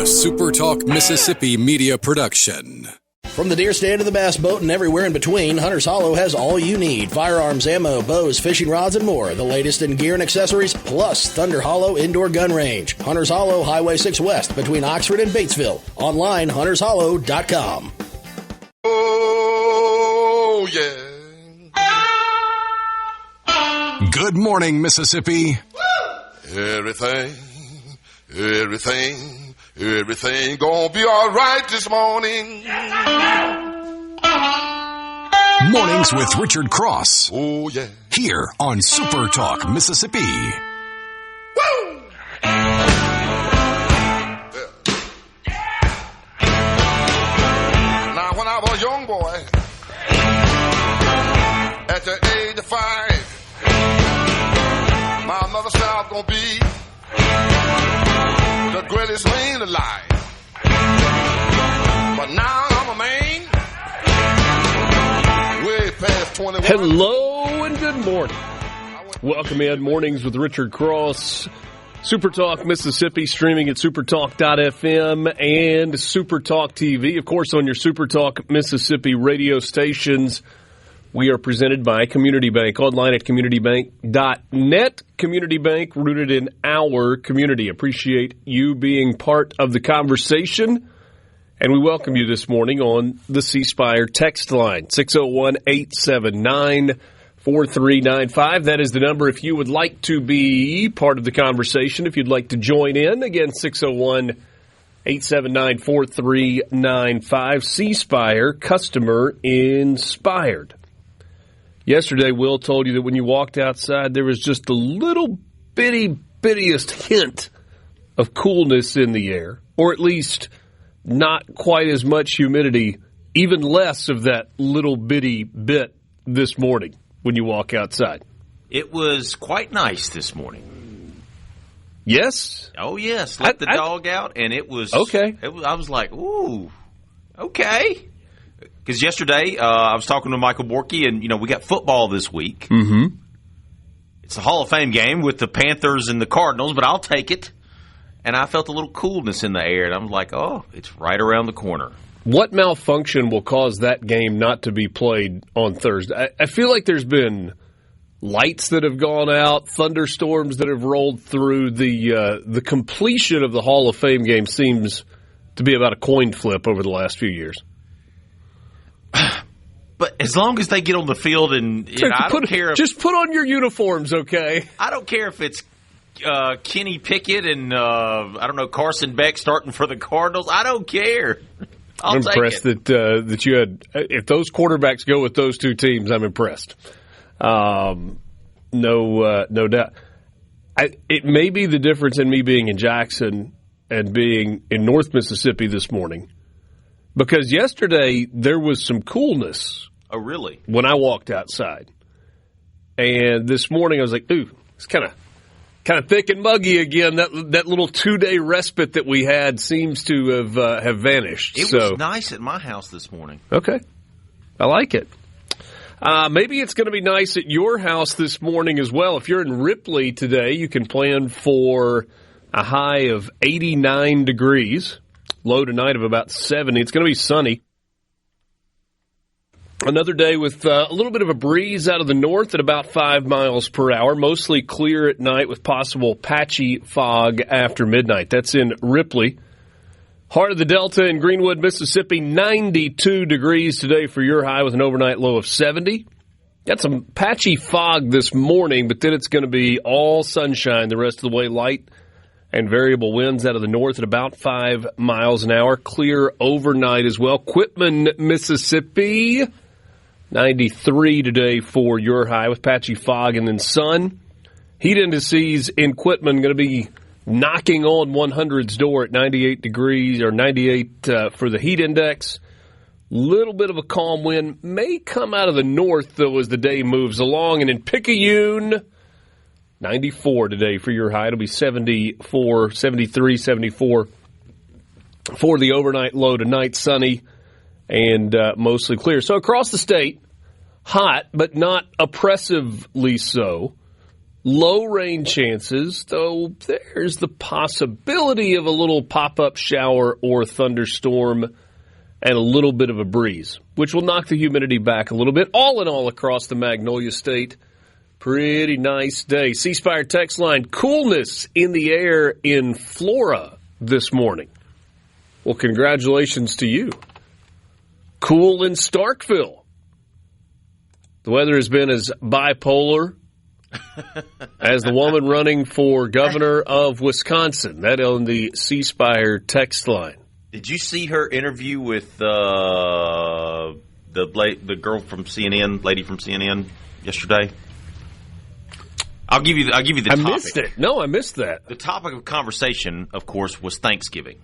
SuperTalk Mississippi Media production. From the deer stand to the bass boat and everywhere in between, Hunter's Hollow has all you need. Firearms, ammo, bows, fishing rods, and more. The latest in gear and accessories, plus Thunder Hollow Indoor Gun Range. Hunter's Hollow, Highway 6 West, between Oxford and Batesville. Online, huntershollow.com. Oh, yeah. Good morning, Mississippi. Everything gonna be all right this morning. Mornings with Richard Cross. Oh, yeah. Here on SuperTalk Mississippi. Woo! Now, when I was a young boy, at the age of 5, my mother said I was gonna be the greatest man alive. But now I'm a man way past 21. Hello and good morning. Welcome in Mornings with Richard Cross. SuperTalk Mississippi, streaming at supertalk.fm and SuperTalk TV. Of course, on your SuperTalk Mississippi radio stations. We are presented by Community Bank, online at communitybank.net. Community Bank, rooted in our community. Appreciate you being part of the conversation. And we welcome you this morning on the C Spire text line, 601-879-4395. That is the number if you would like to be part of the conversation, if you'd like to join in. Again, 601-879-4395. C Spire, customer inspired. Yesterday, Will told you that when you walked outside, there was just a little bittiest hint of coolness in the air, or at least not quite as much humidity, even less of that little bitty bit this morning when you walk outside. It was quite nice this morning. Yes? Oh, yes. Let the dog out, and it was... Okay. I was like, ooh, okay. Because yesterday, I was talking to Michael Borky, and, we got football this week. Mm-hmm. It's a Hall of Fame game with the Panthers and the Cardinals, but I'll take it. And I felt a little coolness in the air, and I'm like, oh, it's right around the corner. What malfunction will cause that game not to be played on Thursday? I feel like there's been lights that have gone out, thunderstorms that have rolled through. The completion of the Hall of Fame game seems to be about a coin flip over the last few years. But as long as they get on the field and I don't care. Just put on your uniforms, okay? I don't care if it's Kenny Pickett and, Carson Beck starting for the Cardinals. I don't care. I'm impressed that you had – if those quarterbacks go with those two teams, I'm impressed. No doubt. It may be the difference in me being in Jackson and being in North Mississippi this morning. Because yesterday there was some coolness. Oh, really? When I walked outside. And this morning I was like, ooh, it's kind of thick and muggy again. That little 2-day respite that we had seems to have vanished. It was nice at my house this morning. Okay. I like it. Maybe it's going to be nice at your house this morning as well. If you're in Ripley today, you can plan for a high of 89 degrees. Low tonight of about 70. It's going to be sunny. Another day with a little bit of a breeze out of the north at about 5 miles per hour. Mostly clear at night with possible patchy fog after midnight. That's in Ripley. Heart of the Delta in Greenwood, Mississippi. 92 degrees today for your high with an overnight low of 70. Got some patchy fog this morning, but then it's going to be all sunshine the rest of the way. Light and variable winds out of the north at about 5 miles an hour. Clear overnight as well. Quitman, Mississippi, 93 today for your high with patchy fog and then sun. Heat indices in Quitman going to be knocking on 100's door at 98 degrees or 98 for the heat index. Little bit of a calm wind may come out of the north, though, as the day moves along. And in Picayune, 94 today for your high. It'll be 74, 73, 74 for the overnight low tonight. Sunny and mostly clear. So across the state, hot, but not oppressively so. Low rain chances, though there's the possibility of a little pop-up shower or thunderstorm and a little bit of a breeze, which will knock the humidity back a little bit. All in all, across the Magnolia State, pretty nice day. C-Spire text line, coolness in the air in Flora this morning. Well, congratulations to you. Cool in Starkville. The weather has been as bipolar as the woman running for governor of Wisconsin. That on the C-Spire text line. Did you see her interview with the girl from CNN, lady from CNN, yesterday? I'll give you the topic. I missed it. No, I missed that. The topic of conversation, of course, was Thanksgiving.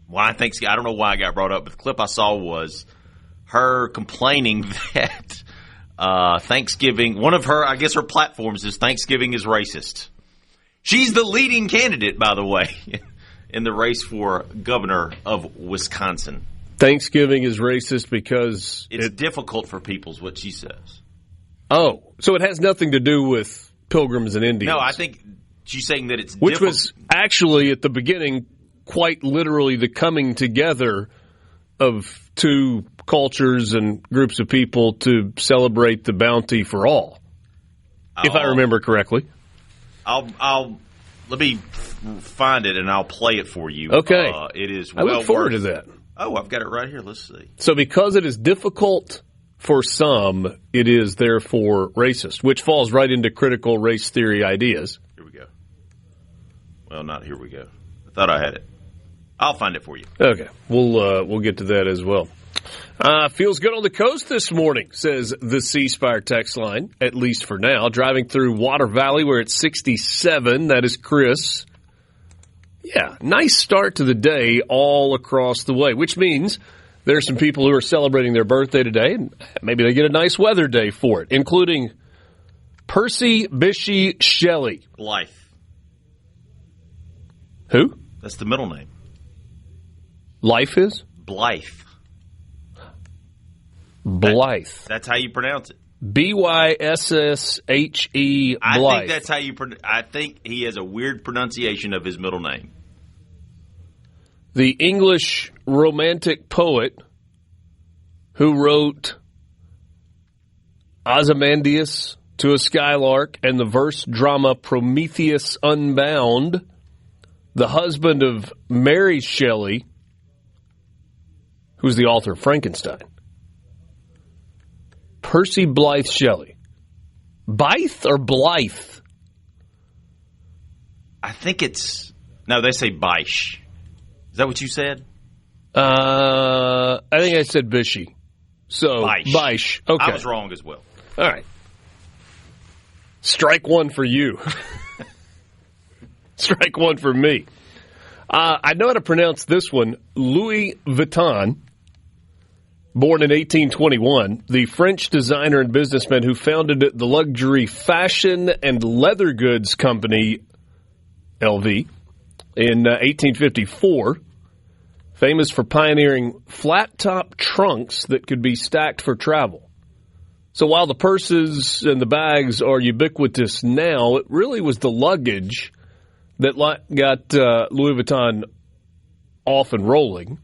Why Thanksgiving? I don't know why I got brought up, but the clip I saw was her complaining that Thanksgiving, one of her, I guess her platforms is Thanksgiving is racist. She's the leading candidate, by the way, in the race for governor of Wisconsin. Thanksgiving is racist because it's difficult for people, is what she says. Oh, so it has nothing to do with pilgrims and Indians. No, I think she's saying that it's which was actually at the beginning quite literally the coming together of two cultures and groups of people to celebrate the bounty for all, if I remember correctly. I'll let me find it and I'll play it for you. Okay, it is. I look forward to that. Oh, I've got it right here. Let's see. So, because it is difficult for some, it is therefore racist, which falls right into critical race theory ideas. Here we go. Well, not here we go. I thought I had it. I'll find it for you. Okay, we'll get to that as well. Feels good on the coast this morning, says the C-Spire text line, at least for now. Driving through Water Valley, where it's 67. That is Chris. Yeah, nice start to the day all across the way, which means there's some people who are celebrating their birthday today, and maybe they get a nice weather day for it, including Percy Bishy Shelley. Blythe. Who? That's the middle name. Life is? Blythe. Blythe. That's how you pronounce it. B-Y-S-S-H-E, Blythe. I think that's how you I think he has a weird pronunciation of his middle name. The English romantic poet who wrote Ozymandias to a Skylark and the verse drama Prometheus Unbound, the husband of Mary Shelley, who's the author of Frankenstein. Percy Blythe Shelley. Bythe or Blythe? I think it's... No, they say Bysh. Is that what you said? I think I said Bishy. So, Bysh. Okay. I was wrong as well. All right. Strike one for you. Strike one for me. I know how to pronounce this one. Louis Vuitton, born in 1821, the French designer and businessman who founded the luxury fashion and leather goods company, LV, in 1854, famous for pioneering flat-top trunks that could be stacked for travel. So while the purses and the bags are ubiquitous now, it really was the luggage that got Louis Vuitton off and rolling.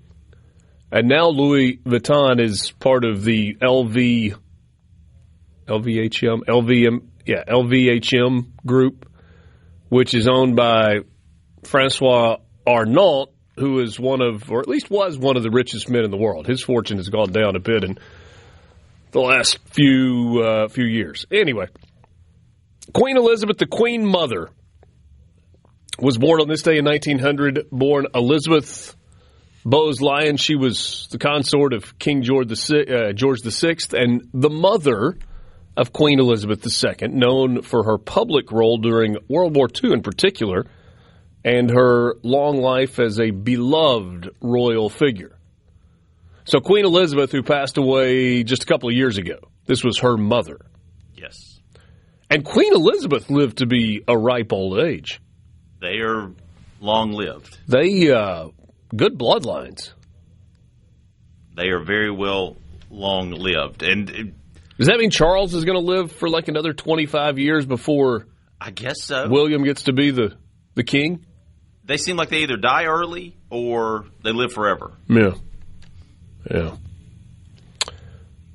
And now Louis Vuitton is part of the LVHM group, which is owned by Francois Arnault, who is one of, or at least was one of the richest men in the world. His fortune has gone down a bit in the last few years. Anyway, Queen Elizabeth, the Queen Mother, was born on this day in 1900. Born Elizabeth Bowes-Lyon. She was the consort of King George VI and the mother of Queen Elizabeth II, known for her public role during World War II in particular, and her long life as a beloved royal figure. So Queen Elizabeth, who passed away just a couple of years ago, this was her mother. Yes. And Queen Elizabeth lived to be a ripe old age. They are long-lived. They, good bloodlines. They are very well long-lived. And Does that mean Charles is going to live for like another 25 years before I guess so. William gets to be the king? They seem like they either die early or they live forever. Yeah.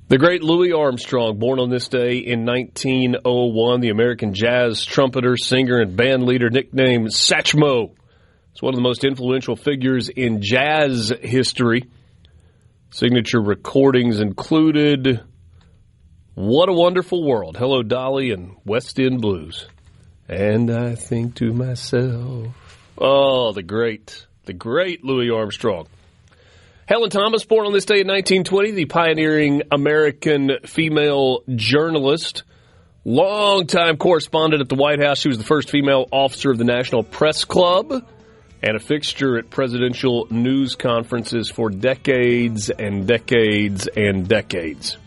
The great Louis Armstrong, born on this day in 1901, the American jazz trumpeter, singer, and band leader nicknamed Satchmo. He's one of the most influential figures in jazz history. Signature recordings included What a Wonderful World, Hello Dolly, and West End Blues. And I think to myself, oh, the great Louis Armstrong. Helen Thomas, born on this day in 1920, the pioneering American female journalist, longtime correspondent at the White House. She was the first female officer of the National Press Club and a fixture at presidential news conferences for decades and decades and decades.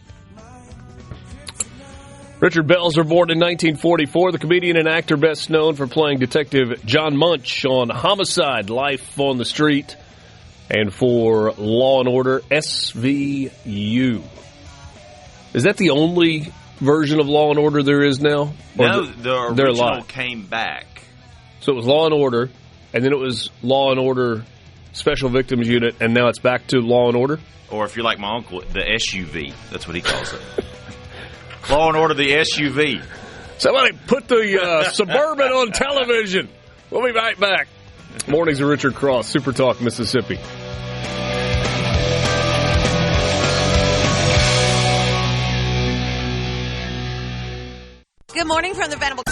Richard Belzer, born in 1944, the comedian and actor best known for playing Detective John Munch on Homicide, Life on the Street, and for Law & Order, SVU. Is that the only version of Law & Order there is now? No, the original came back. So it was Law & Order, and then it was Law & Order Special Victims Unit, and now it's back to Law & Order? Or if you're like my uncle, the SUV. That's what he calls it. Law & Order, the SUV. Somebody put the Suburban on television. We'll be right back. Mornings with Richard Cross, SuperTalk Mississippi. Good morning from the Venable.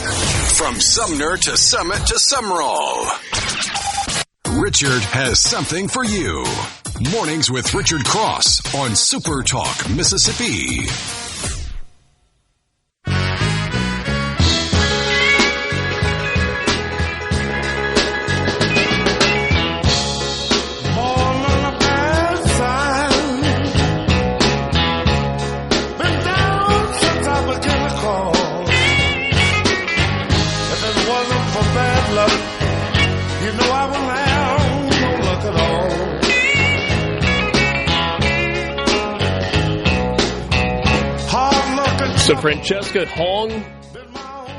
From Sumner to Summit to Summerall, Richard has something for you. Mornings with Richard Cross on SuperTalk Mississippi. So Francesca Hong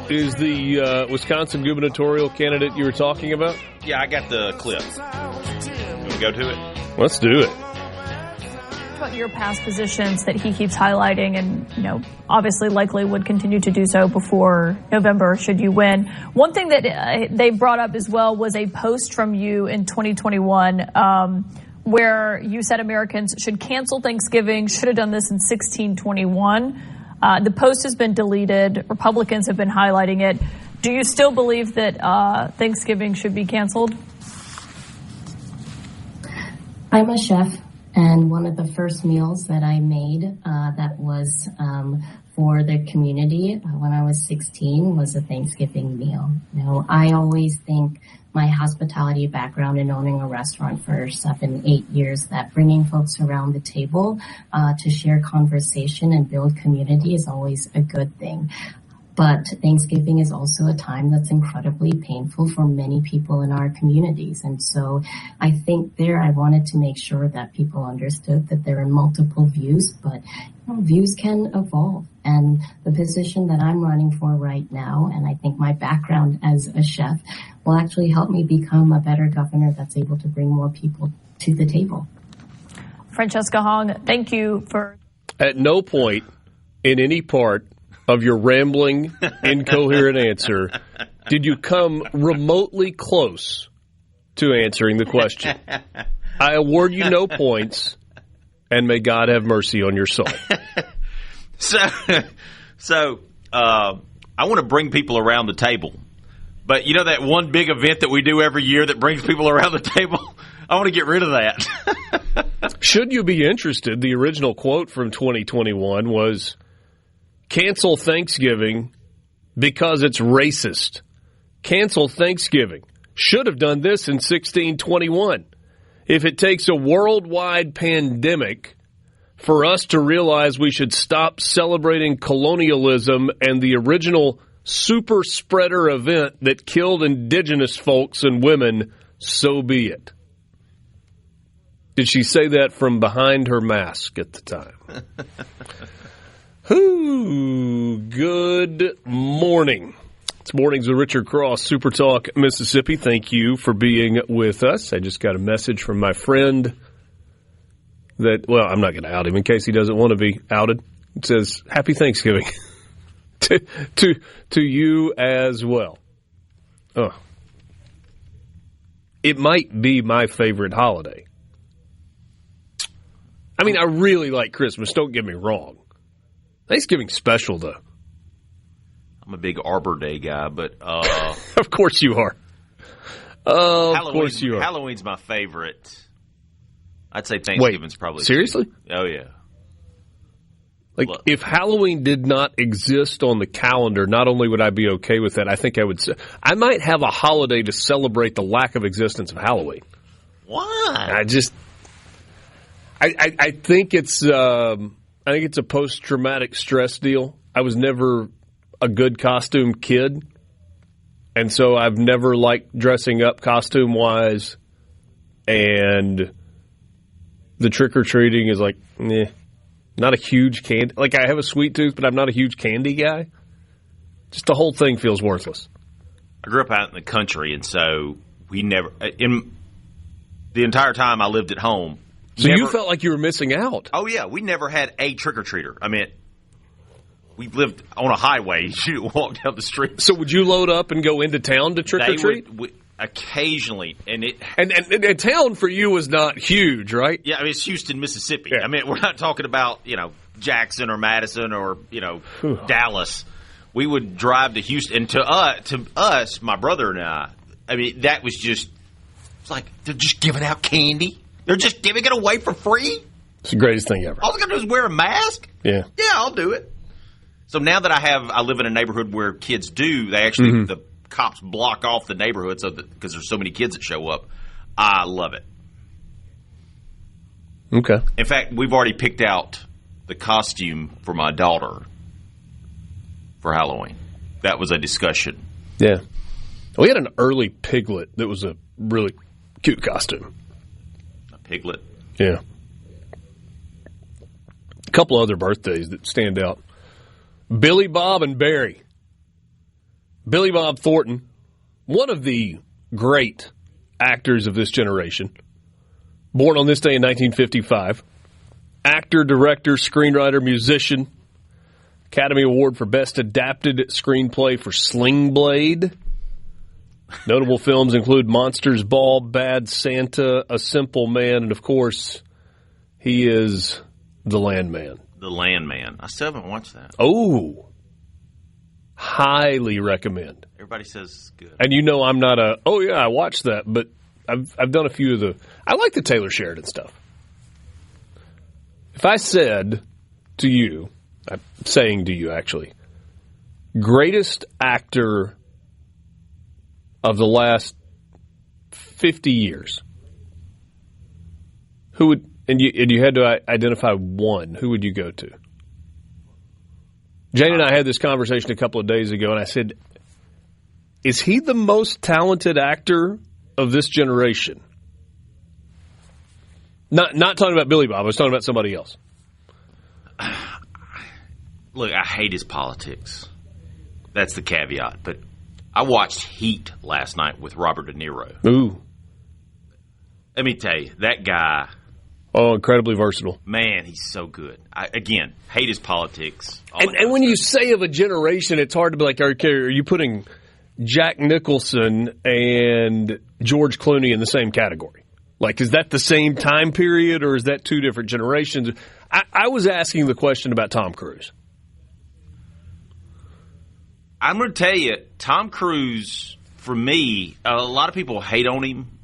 is the Wisconsin gubernatorial candidate you were talking about? Yeah, I got the clip. Can we go to it? Let's do it. About your past positions that he keeps highlighting and, obviously likely would continue to do so before November should you win. One thing that they brought up as well was a post from you in 2021 where you said Americans should cancel Thanksgiving, should have done this in 1621. The post has been deleted. Republicans have been highlighting it. Do you still believe that Thanksgiving should be canceled? I'm a chef, and one of the first meals that I made that was for the community when I was 16 was a Thanksgiving meal. I always think my hospitality background in owning a restaurant for 7-8 years, that bringing folks around the table to share conversation and build community is always a good thing. But Thanksgiving is also a time that's incredibly painful for many people in our communities. And so I think I wanted to make sure that people understood that there are multiple views, but views can evolve. And the position that I'm running for right now, and I think my background as a chef, will actually help me become a better governor that's able to bring more people to the table. Francesca Hong, thank you for... At no point in any part of your rambling, incoherent answer did you come remotely close to answering the question. I award you no points, and may God have mercy on your soul. So I want to bring people around the table. But you know that one big event that we do every year that brings people around the table? I want to get rid of that. Should you be interested, the original quote from 2021 was, "Cancel Thanksgiving because it's racist. Cancel Thanksgiving. Should have done this in 1621. If it takes a worldwide pandemic for us to realize we should stop celebrating colonialism and the original super spreader event that killed indigenous folks and women, so be it." Did she say that from behind her mask at the time? Good morning. It's Mornings with Richard Cross, SuperTalk Mississippi. Thank you for being with us. I just got a message from my friend that, well, I'm not going to out him in case he doesn't want to be outed. It says, Happy Thanksgiving to you as well. Oh. It might be my favorite holiday. I mean, I really like Christmas, don't get me wrong. Thanksgiving's special, though. I'm a big Arbor Day guy, but... Of course you are. Of course you are. Halloween's my favorite. I'd say Thanksgiving's probably... Seriously? Oh, yeah. Like, if Halloween did not exist on the calendar, not only would I be okay with that, I think I would... I might have a holiday to celebrate the lack of existence of Halloween. Why? I think it's... I think it's a post-traumatic stress deal. I was never a good costume kid, and so I've never liked dressing up costume-wise, and the trick-or-treating is like, not a huge candy. Like, I have a sweet tooth, but I'm not a huge candy guy. Just the whole thing feels worthless. I grew up out in the country, and so we never, in the entire time I lived at home. So you felt like you were missing out. Oh, yeah. We never had a trick-or-treater. I mean, we lived on a highway. You walk down the street. So would you load up and go into town to trick-or-treat? Occasionally. And town for you was not huge, right? Yeah, I mean, it's Houston, Mississippi. Yeah. I mean, we're not talking about, Jackson or Madison or, Dallas. We would drive to Houston. And to us, my brother and I mean, that was just, it's like, they're just giving out candy. They're just giving it away for free? It's the greatest thing ever. All I got to do is wear a mask? Yeah. Yeah, I'll do it. So now that I live in a neighborhood where kids do, they actually, the cops block off the neighborhood because there's so many kids that show up. I love it. Okay. In fact, we've already picked out the costume for my daughter for Halloween. That was a discussion. Yeah. We had an early Piglet that was a really cute costume. Piglet. Yeah. A couple other birthdays that stand out. Billy Bob and Barry. Billy Bob Thornton, one of the great actors of this generation. Born on this day in 1955. Actor, director, screenwriter, musician. Academy Award for Best Adapted Screenplay for Sling Blade. Notable films include Monsters Ball, Bad Santa, A Simple Man, and, of course, he is The Landman. The Landman. I still haven't watched that. Oh. Highly recommend. Everybody says it's good. And I'm not I watched that, but I've done a few of I like the Taylor Sheridan stuff. If I said to you, I'm saying to you, actually, greatest actor of the last 50 years, who would, and you had to identify one, who would you go to? Jane and I had this conversation a couple of days ago, and I said, is he the most talented actor of this generation? Not talking about Billy Bob, I was talking about somebody else. Look, I hate his politics. That's the caveat, but I watched Heat last night with Robert De Niro. Ooh. Let me tell you, that guy... Oh, incredibly versatile. Man, he's so good. Again, hate his politics. And when you say of a generation, it's hard to be like, okay, are you putting Jack Nicholson and George Clooney in the same category? Like, is that the same time period, or is that two different generations? I was asking the question about Tom Cruise. I'm going to tell you, Tom Cruise, for me, a lot of people hate on him.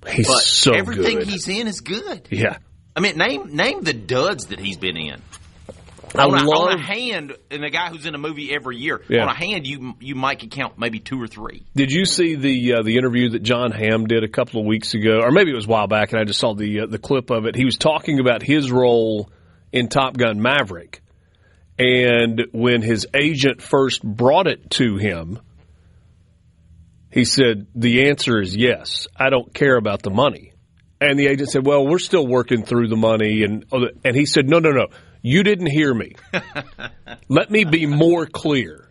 He's but so everything good. He's in is good. Yeah. I mean, name the duds that he's been in. I on a hand, and a guy who's in a movie every year, yeah. on a hand, you might can count maybe two or three. Did you see the interview that John Hamm did a couple of weeks ago, or maybe it was a while back, and I just saw the clip of it? He was talking about his role in Top Gun Maverick, and when his agent first brought it to him, he said, the answer is yes. I don't care about the money. And the agent said, well, we're still working through the money. And he said, no. You didn't hear me. Let me be more clear.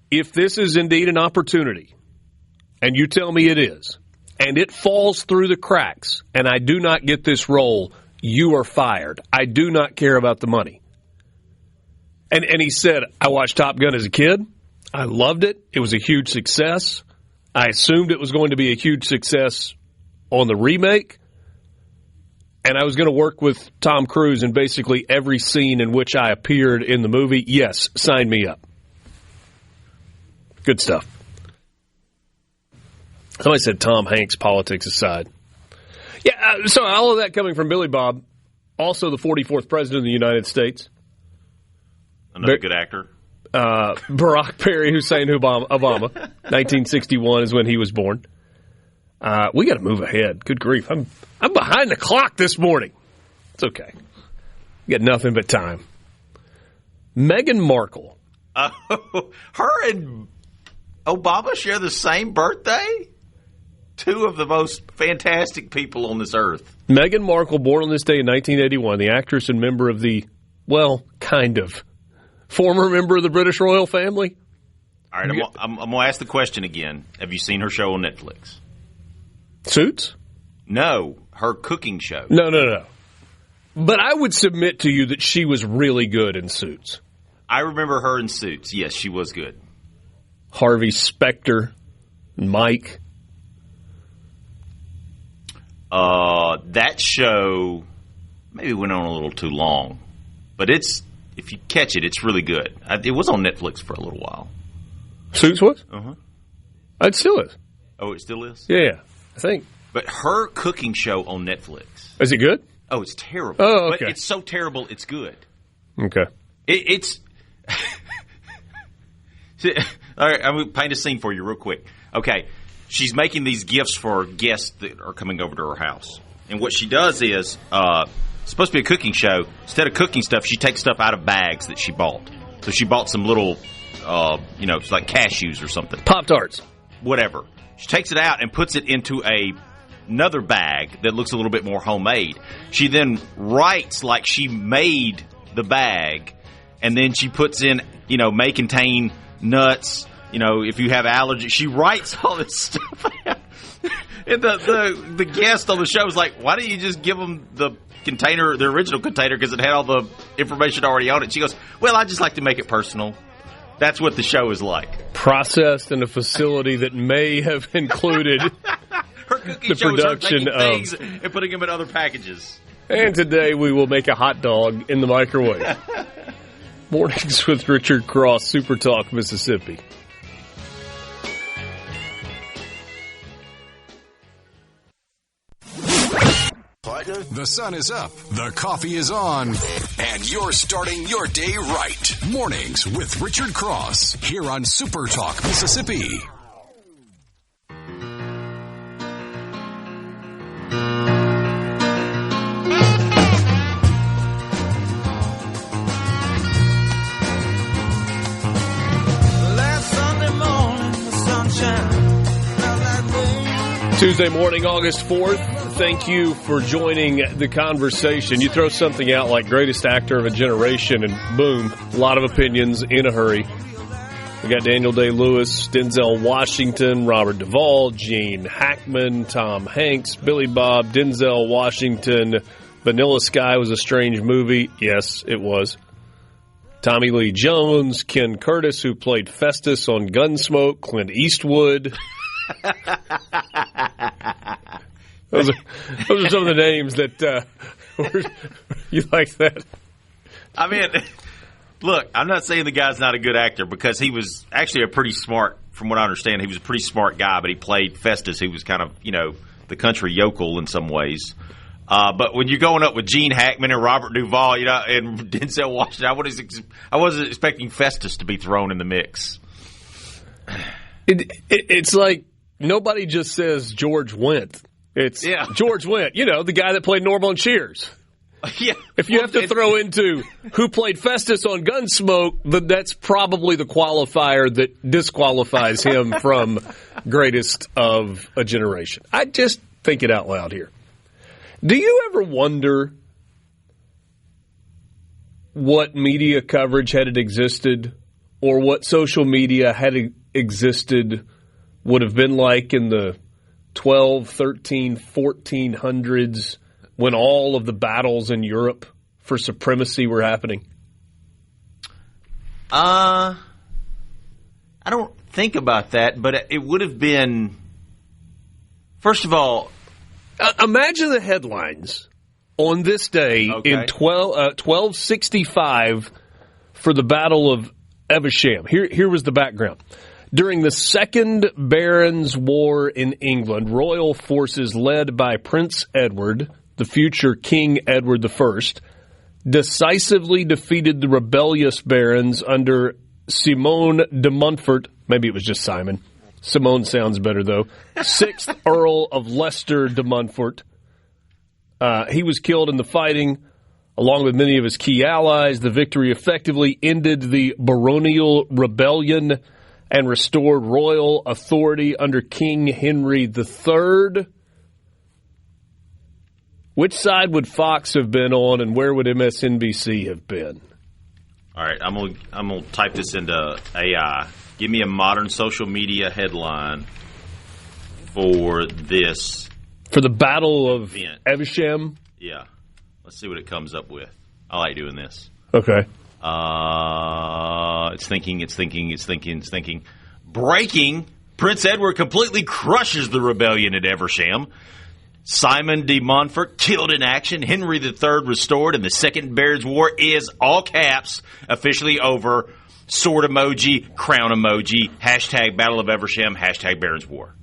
If this is indeed an opportunity, and you tell me it is, and it falls through the cracks, and I do not get this role, you are fired. I do not care about the money. And he said, I watched Top Gun as a kid. I loved it. It was a huge success. I assumed it was going to be a huge success on the remake. And I was going to work with Tom Cruise in basically every scene in which I appeared in the movie. Yes, sign me up. Good stuff. Somebody said Tom Hanks, politics aside. Yeah, so all of that coming from Billy Bob, also the 44th president of the United States. Another good actor. Barack Perry Hussein Obama. 1961 is when he was born. We got to move ahead. Good grief. I'm behind the clock this morning. It's okay. Got nothing but time. Meghan Markle. Her and Obama share the same birthday? Two of the most fantastic people on this earth. Meghan Markle, born on this day in 1981, the actress and member of the, well, kind of, former member of the British royal family. All right, I'm going to ask the question again. Have you seen her show on Netflix? Suits? No, her cooking show. No. But I would submit to you that she was really good in Suits. I remember her in Suits. Yes, she was good. Harvey Specter, Mike. That show maybe went on a little too long. But if you catch it, it's really good. It was on Netflix for a little while. Suits was? Uh-huh. It still is. Oh, it still is? Yeah, I think. But her cooking show on Netflix. Is it good? Oh, it's terrible. Oh, okay. But it's so terrible, it's good. Okay. It's... All right, I'm going to paint a scene for you real quick. Okay, she's making these gifts for guests that are coming over to her house. And what she does is, it's supposed to be a cooking show. Instead of cooking stuff, she takes stuff out of bags that she bought. So she bought some little, it's like cashews or something. Pop-Tarts. Whatever. She takes it out and puts it into another bag that looks a little bit more homemade. She then writes like she made the bag, and then she puts in, may contain nuts, if you have allergies. She writes all this stuff out. And the guest on the show was like, why don't you just give them the container, the original container, because it had all the information already on it. She goes, well, I just like to make it personal. That's what the show is like. Processed in a facility that may have included her cooking the show production is her taking things and putting them in other packages. And today we will make a hot dog in the microwave. Mornings with Richard Cross, SuperTalk Mississippi. The sun is up, the coffee is on, and you're starting your day right. Mornings with Richard Cross here on SuperTalk Mississippi. Tuesday morning, August 4th. Thank you for joining the conversation. You throw something out like greatest actor of a generation, and boom, a lot of opinions in a hurry. We got Daniel Day-Lewis, Denzel Washington, Robert Duvall, Gene Hackman, Tom Hanks, Billy Bob, Denzel Washington. Vanilla Sky was a strange movie. Yes, it was. Tommy Lee Jones, Ken Curtis, who played Festus on Gunsmoke, Clint Eastwood. Those are some of the names that you like that. I mean, look, I'm not saying the guy's not a good actor, because he was actually a pretty smart, from what I understand, he was a pretty smart guy, but he played Festus, who was kind of, the country yokel in some ways. But when you're going up with Gene Hackman and Robert Duvall, and Denzel Washington, I wasn't expecting Festus to be thrown in the mix. It's like nobody just says George Wendt. It's George Wendt, the guy that played Normal and Cheers. Yeah. If you have to throw into who played Festus on Gunsmoke, that's probably the qualifier that disqualifies him from greatest of a generation. I just think it out loud here. Do you ever wonder what media coverage had it existed or what social media had it existed would have been like in the 12, 13, 1400s when all of the battles in Europe for supremacy were happening? I don't think about that, but it would have been, first of all... imagine the headlines on this day in 1265 for the Battle of Evesham. Here was the background. During the Second Barons' War in England, royal forces led by Prince Edward, the future King Edward I, decisively defeated the rebellious barons under Simon de Montfort. Maybe it was just Simon. Simone sounds better, though. 6th Earl of Leicester de Montfort. He was killed in the fighting, along with many of his key allies. The victory effectively ended the baronial rebellion and restored royal authority under King Henry III. Which side would Fox have been on, and where would MSNBC have been? All right, I'm gonna type this into AI. Give me a modern social media headline for this. For the Battle of Evesham? Yeah. Let's see what it comes up with. I like doing this. Okay. It's thinking. Breaking. Prince Edward completely crushes the rebellion at Evesham. Simon de Montfort killed in action. Henry III restored, and the Second Barons' War is, all caps, officially over. Sword emoji, crown emoji, hashtag Battle of Evesham, hashtag Barons' War.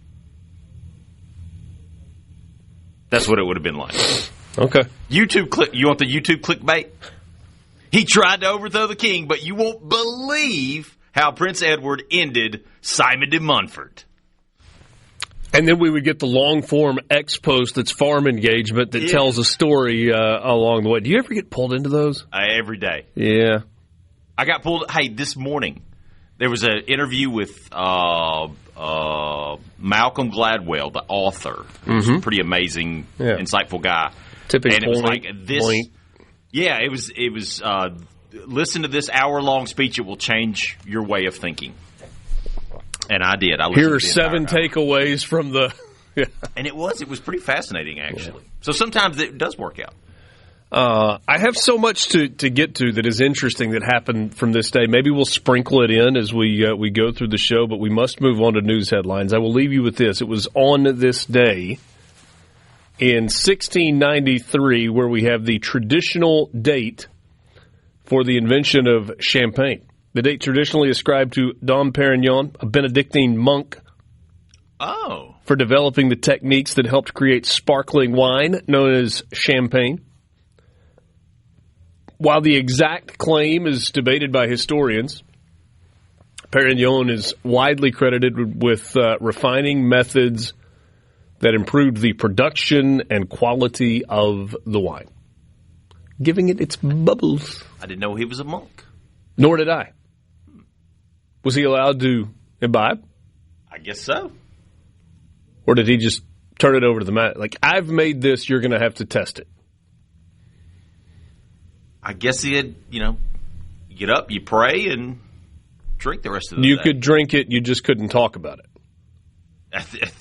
That's what it would have been like. Okay. You want the YouTube clickbait? He tried to overthrow the king, but you won't believe how Prince Edward ended Simon de Montfort. And then we would get the long-form X post that's farm engagement that tells a story along the way. Do you ever get pulled into those? Every day. Yeah. I got pulled. Hey, this morning there was an interview with Malcolm Gladwell, the author. Who's a pretty amazing, insightful guy. Tipping and it was point, like this. point. Yeah, it was. Listen to this hour-long speech. It will change your way of thinking. And I did. Here are 7 takeaways from the. And it was pretty fascinating, actually. Yeah. So sometimes it does work out. I have so much to get to that is interesting that happened from this day. Maybe we'll sprinkle it in as we go through the show, but we must move on to news headlines. I will leave you with this. It was on this day in 1693 where we have the traditional date for the invention of champagne. The date traditionally ascribed to Dom Perignon, a Benedictine monk, for developing the techniques that helped create sparkling wine known as champagne. While the exact claim is debated by historians, Perignon is widely credited with refining methods that improved the production and quality of the wine, giving it its bubbles. I didn't know he was a monk. Nor did I. Was he allowed to imbibe? I guess so. Or did he just turn it over to the man? Like, I've made this, you're going to have to test it. I guess he had, you get up, you pray, and drink the rest of the day. You could drink it, you just couldn't talk about it.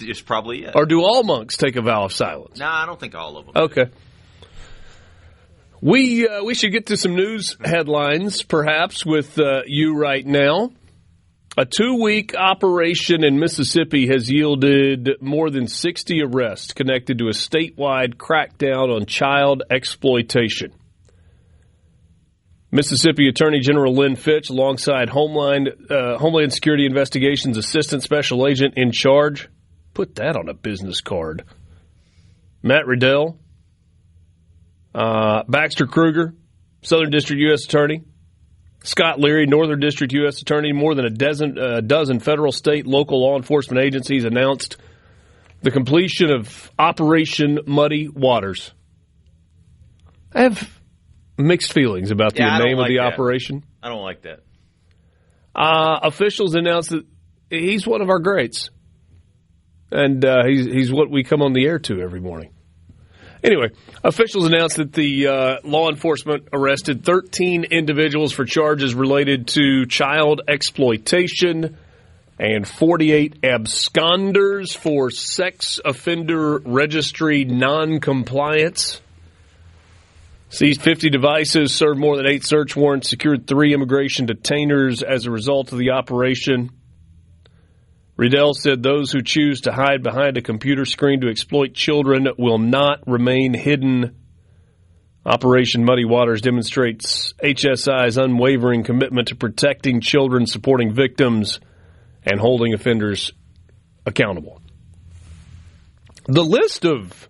It's probably it. Or do all monks take a vow of silence? No, I don't think all of them. Okay. We should get to some news headlines, perhaps, with you right now. A 2-week operation in Mississippi has yielded more than 60 arrests connected to a statewide crackdown on child exploitation. Mississippi Attorney General Lynn Fitch, alongside Homeland Security Investigations Assistant Special Agent in charge, put that on a business card, Matt Riddell, Baxter Kruger, Southern District U.S. Attorney, Scott Leary, Northern District U.S. Attorney, more than a dozen federal, state, local law enforcement agencies announced the completion of Operation Muddy Waters. I have mixed feelings about the name of the operation. I don't like that. Officials announced that he's one of our greats. And he's what we come on the air to every morning. Anyway, officials announced that the law enforcement arrested 13 individuals for charges related to child exploitation and 48 absconders for sex offender registry noncompliance. Seized 50 devices, served more than 8 search warrants, secured 3 immigration detainers as a result of the operation. Riedel said those who choose to hide behind a computer screen to exploit children will not remain hidden. Operation Muddy Waters demonstrates HSI's unwavering commitment to protecting children, supporting victims, and holding offenders accountable. The list of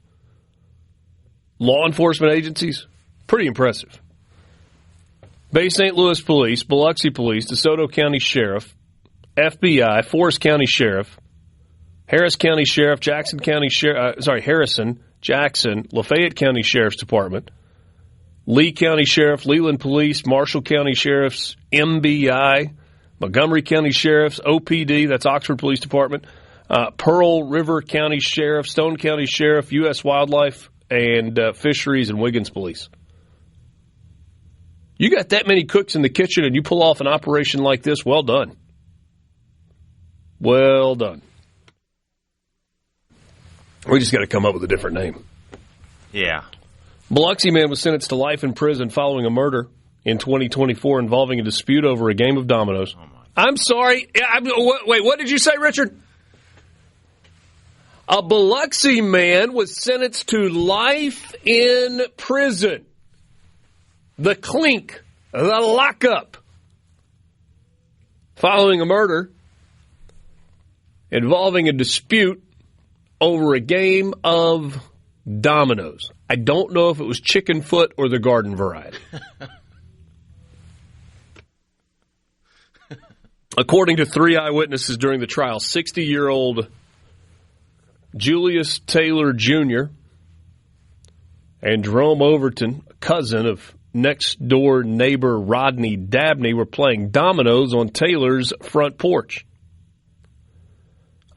law enforcement agencies, pretty impressive. Bay St. Louis Police, Biloxi Police, DeSoto County Sheriff, FBI, Forest County Sheriff, Harris County Sheriff, Harrison, Jackson, Lafayette County Sheriff's Department, Lee County Sheriff, Leland Police, Marshall County Sheriff's MBI, Montgomery County Sheriff's OPD, that's Oxford Police Department, Pearl River County Sheriff, Stone County Sheriff, U.S. Wildlife, and Fisheries and Wiggins Police. You got that many cooks in the kitchen and you pull off an operation like this, well done. Well done. We just got to come up with a different name. Yeah. Biloxi man was sentenced to life in prison following a murder in 2024 involving a dispute over a game of dominoes. Oh, I'm sorry. Wait, what did you say, Richard? A Biloxi man was sentenced to life in prison. The clink, the lockup, following a murder involving a dispute over a game of dominoes. I don't know if it was chicken foot or the garden variety. According to 3 eyewitnesses during the trial, 60-year-old Julius Taylor Jr. and Jerome Overton, a cousin of next-door neighbor Rodney Dabney, were playing dominoes on Taylor's front porch.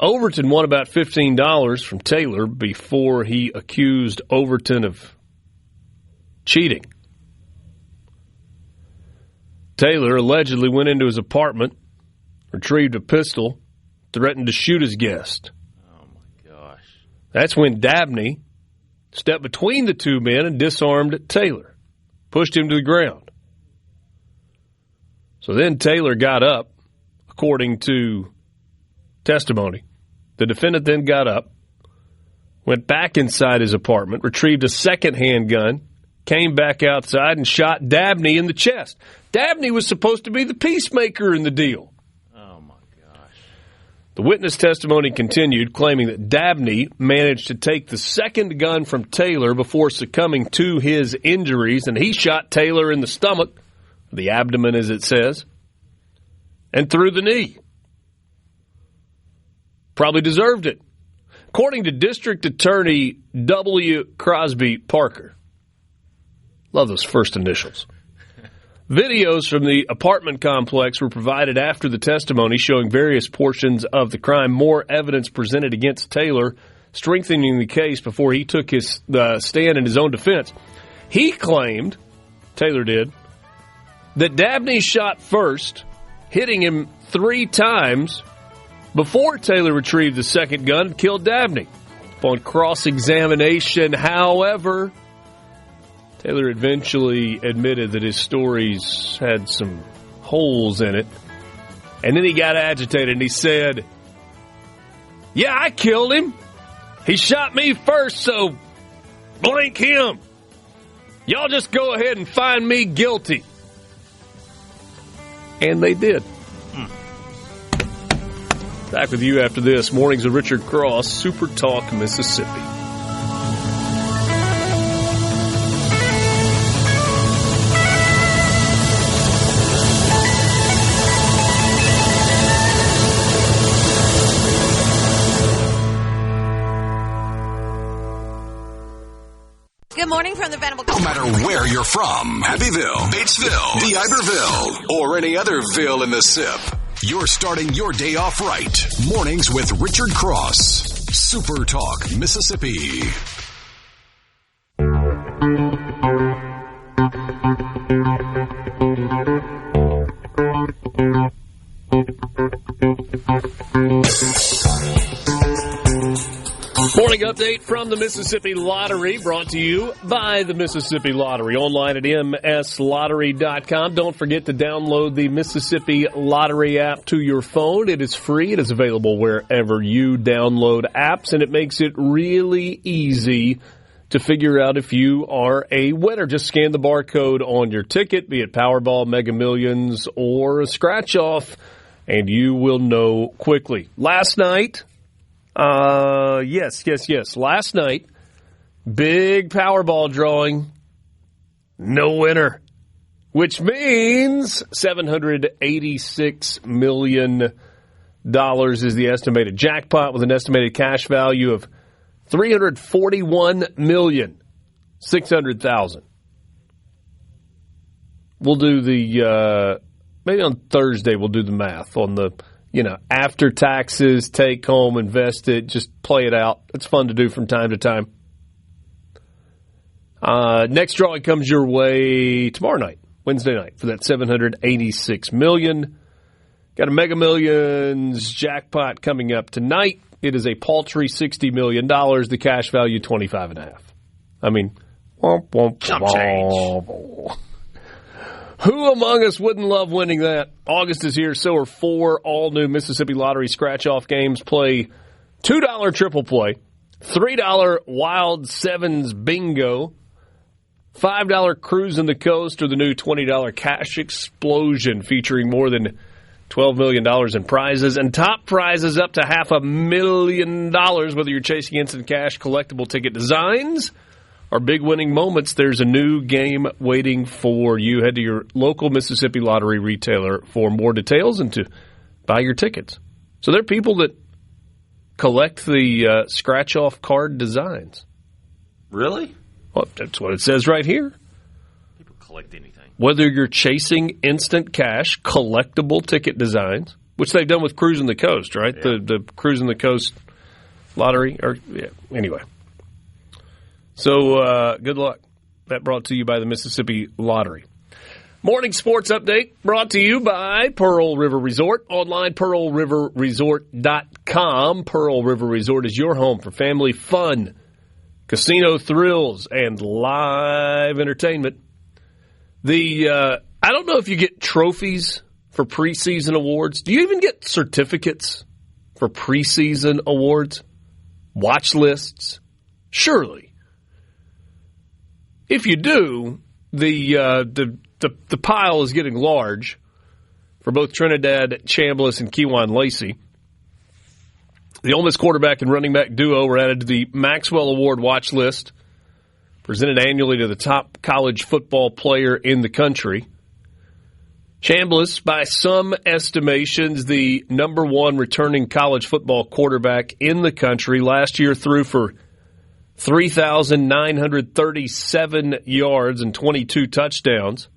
Overton won about $15 from Taylor before he accused Overton of cheating. Taylor allegedly went into his apartment, retrieved a pistol, threatened to shoot his guest. Oh, my gosh. That's when Dabney stepped between the two men and disarmed Taylor, pushed him to the ground. So then Taylor got up, according to testimony. The defendant then got up, went back inside his apartment, retrieved a second handgun, came back outside, and shot Dabney in the chest. Dabney was supposed to be the peacemaker in the deal. Oh, my gosh. The witness testimony continued, claiming that Dabney managed to take the second gun from Taylor before succumbing to his injuries, and he shot Taylor in the stomach, the abdomen as it says, and through the knee. Probably deserved it. According to District Attorney W. Crosby Parker, love those first initials, videos from the apartment complex were provided after the testimony showing various portions of the crime. More evidence presented against Taylor, strengthening the case before he took his stand in his own defense. He claimed, Taylor did, that Dabney shot first, hitting him 3 times before Taylor retrieved the second gun and killed Dabney. Upon cross-examination, however, Taylor eventually admitted that his stories had some holes in it. And then he got agitated and he said, "Yeah, I killed him. He shot me first, so blank him. Y'all just go ahead and find me guilty." And they did. Back with you after this. Mornings with Richard Cross, Super Talk, Mississippi. Good morning from the Venable. No matter where you're from, Happyville, Batesville, DeIberville, or any other ville in the SIP, you're starting your day off right. Mornings with Richard Cross. Super Talk, Mississippi. Morning update from the Mississippi Lottery, brought to you by the Mississippi Lottery. Online at mslottery.com. Don't forget to download the Mississippi Lottery app to your phone. It is free. It is available wherever you download apps, and it makes it really easy to figure out if you are a winner. Just scan the barcode on your ticket, be it Powerball, Mega Millions, or a scratch-off, and you will know quickly. Last night... Yes. Last night, big Powerball drawing, no winner, which means $786 million is the estimated jackpot, with an estimated cash value of $341,600,000. We'll do the, maybe on Thursday we'll do the math on the, after taxes, take home, invest it, just play it out. It's fun to do from time to time. Next drawing comes your way tomorrow night, Wednesday night, for that $786 million. Got a Mega Millions jackpot coming up tonight. It is a paltry $60 million. The cash value, $25.5. I mean, Chump change. Who among us wouldn't love winning that? August is here, so are 4 all-new Mississippi Lottery scratch-off games. Play $2 triple play, $3 Wild Sevens bingo, $5 Cruise in the Coast, or the new $20 Cash Explosion, featuring more than $12 million in prizes, and top prizes up to $500,000. Whether you're chasing instant cash, collectible ticket designs, or big winning moments, there's a new game waiting for you. Head to your local Mississippi Lottery retailer for more details and to buy your tickets. So there are people that collect the scratch-off card designs. Really? Well, that's what it says right here. People collect anything. Whether you're chasing instant cash, collectible ticket designs, which they've done with Cruise in the Coast, right? Yeah. The Cruise in the Coast lottery. Anyway. So, good luck. That brought to you by the Mississippi Lottery. Morning sports update brought to you by Pearl River Resort. Online, pearlriverresort.com. Pearl River Resort is your home for family fun, casino thrills, and live entertainment. I don't know if you get trophies for preseason awards. Do you even get certificates for preseason awards? Watch lists? Surely. If you do, the pile is getting large for both Trinidad Chambliss and Kejuan Lacey. The Ole Miss quarterback and running back duo were added to the Maxwell Award watch list, presented annually to the top college football player in the country. Chambliss, by some estimations, the number one returning college football quarterback in the country, last year threw for 3,937 yards and 22 touchdowns,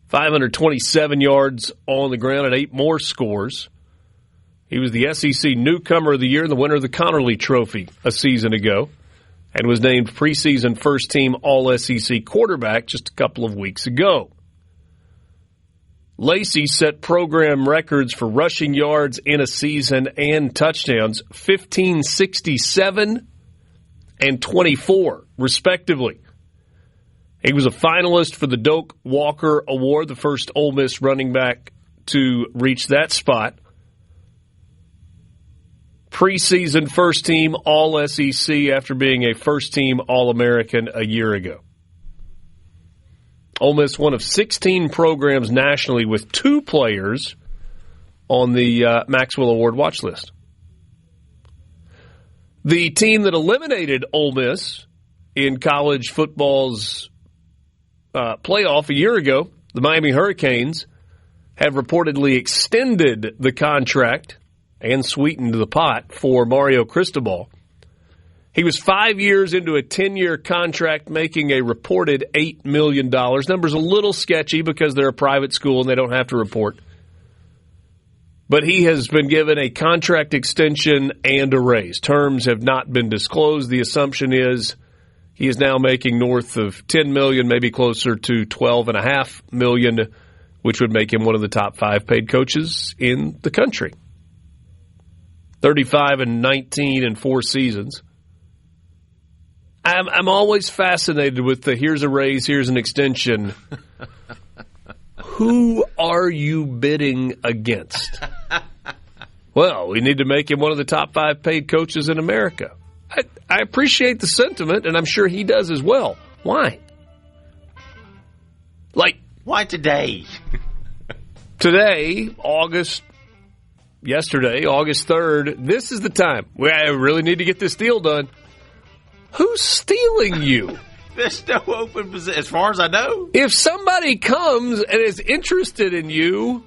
527 yards on the ground and 8 more scores. He was the SEC Newcomer of the Year and the winner of the Connerly Trophy a season ago, and was named preseason first-team All-SEC quarterback just a couple of weeks ago. Lacey set program records for rushing yards in a season and touchdowns, 1,567 and 24, respectively. He was a finalist for the Doak Walker Award, the first Ole Miss running back to reach that spot. Preseason first-team All-SEC after being a first-team All-American a year ago. Ole Miss, one of 16 programs nationally with 2 players on the Maxwell Award watch list. The team that eliminated Ole Miss in college football's playoff a year ago, the Miami Hurricanes, have reportedly extended the contract and sweetened the pot for Mario Cristobal. He was 5 years into a 10-year contract, making a reported $8 million. Number's a little sketchy because they're a private school and they don't have to report. But he has been given a contract extension and a raise. Terms have not been disclosed. The assumption is He is now making north of $10 million, maybe closer to $12.5 million, which would make him one of the top 5 paid coaches in the country. 35-19 in 4 seasons. I'm always fascinated with the here's a raise, here's an extension. Who are you bidding against? Well, we need to make him one of the top 5 paid coaches in America. I appreciate the sentiment, and I'm sure he does as well. Why? Why today? Today, yesterday, August 3rd, this is the time. I really need to get this deal done. Who's stealing you? There's no open position, as far as I know. If somebody comes and is interested in you,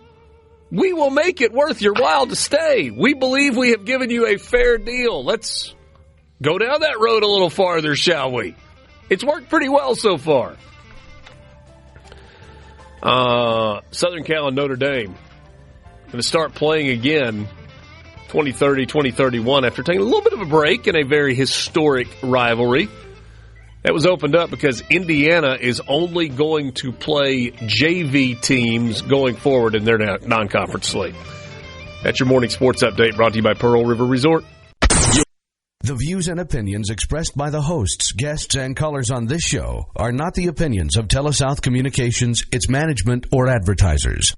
we will make it worth your while to stay. We believe we have given you a fair deal. Let's go down that road a little farther, shall we? It's worked pretty well so far. Southern Cal and Notre Dame going to start playing again 2030, 2031 after taking a little bit of a break in a very historic rivalry. That was opened up because Indiana is only going to play JV teams going forward in their non-conference slate. That's your morning sports update brought to you by Pearl River Resort. The views and opinions expressed by the hosts, guests, and callers on this show are not the opinions of TeleSouth Communications, its management, or advertisers.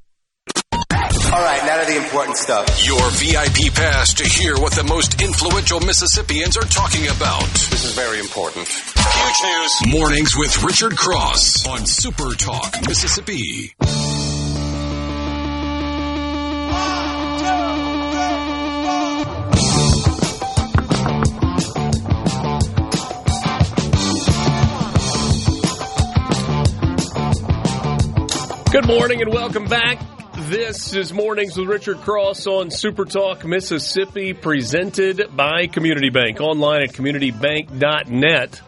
All right, now to the important stuff. Your VIP pass to hear what the most influential Mississippians are talking about. This is very important. Huge news. Mornings with Richard Cross on SuperTalk Mississippi. Good morning and welcome back. This is Mornings with Richard Cross on SuperTalk Mississippi, presented by Community Bank, online at communitybank.net.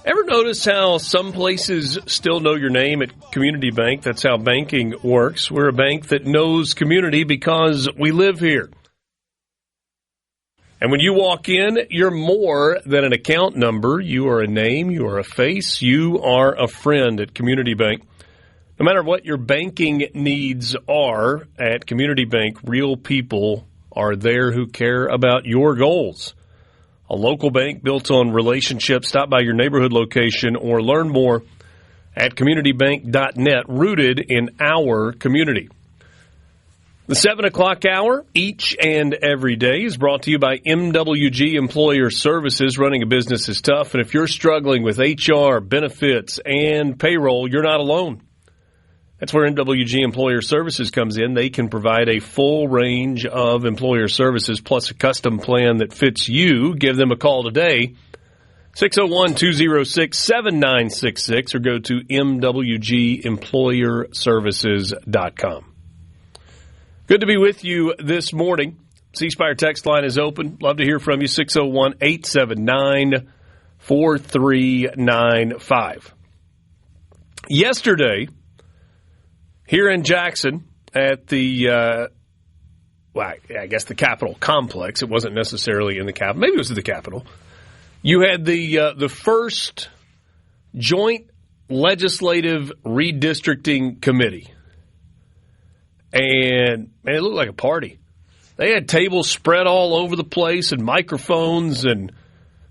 Ever notice how some places still know your name at Community Bank? That's how banking works. We're a bank that knows community because we live here. And when you walk in, you're more than an account number. You are a name, you are a face, you are a friend at Community Bank. No matter what your banking needs are at Community Bank, real people are there who care about your goals. A local bank built on relationships. Stop by your neighborhood location or learn more at communitybank.net, rooted in our community. The 7 o'clock hour, each and every day, is brought to you by MWG Employer Services. Running a business is tough, and if you're struggling with HR, benefits, and payroll, you're not alone. That's where MWG Employer Services comes in. They can provide a full range of employer services plus a custom plan that fits you. Give them a call today, 601-206-7966, or go to mwgemployerservices.com. Good to be with you this morning. C-Spire text line is open. Love to hear from you, 601-879-4395. Yesterday, here in Jackson at the, I guess the Capitol complex. It wasn't necessarily in the Capitol. Maybe it was in the Capitol. You had the first joint legislative redistricting committee. And, man, it looked like a party. They had tables spread all over the place and microphones and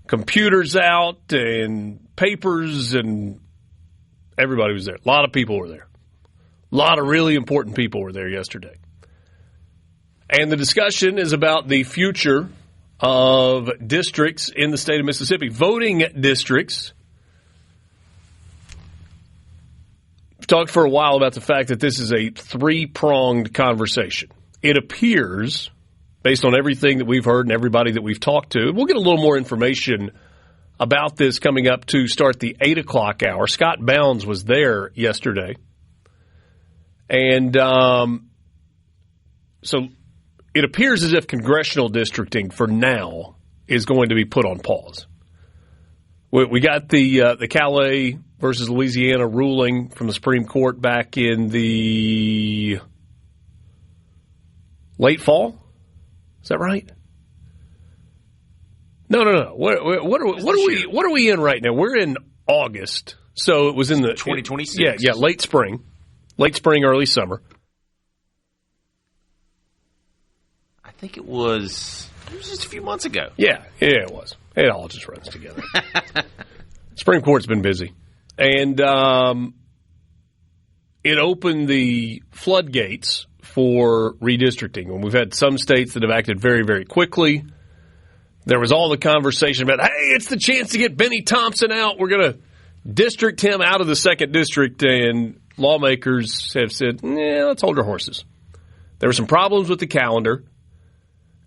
computers out and papers, and everybody was there. A lot of people were there. A lot of really important people were there yesterday. And the discussion is about the future of districts in the state of Mississippi. Voting districts. We've talked for a while about the fact that this is a three-pronged conversation. It appears, based on everything that we've heard and everybody that we've talked to, we'll get a little more information about this coming up to start the 8 o'clock hour. Scott Bounds was there yesterday. And so it appears as if congressional districting for now is going to be put on pause. We got the Calais versus Louisiana ruling from the Supreme Court back in the late fall. Is that right? No. What are we in right now? We're in August, so it was in the 2026. Yeah, late spring, early summer. I think it was just a few months ago. Yeah, it was. It all just runs together. Supreme Court's been busy, and it opened the floodgates for redistricting. And we've had some states that have acted very, very quickly. There was all the conversation about, hey, it's the chance to get Benny Thompson out. We're going to district him out of the 2nd District. And lawmakers have said, let's hold our horses. There were some problems with the calendar.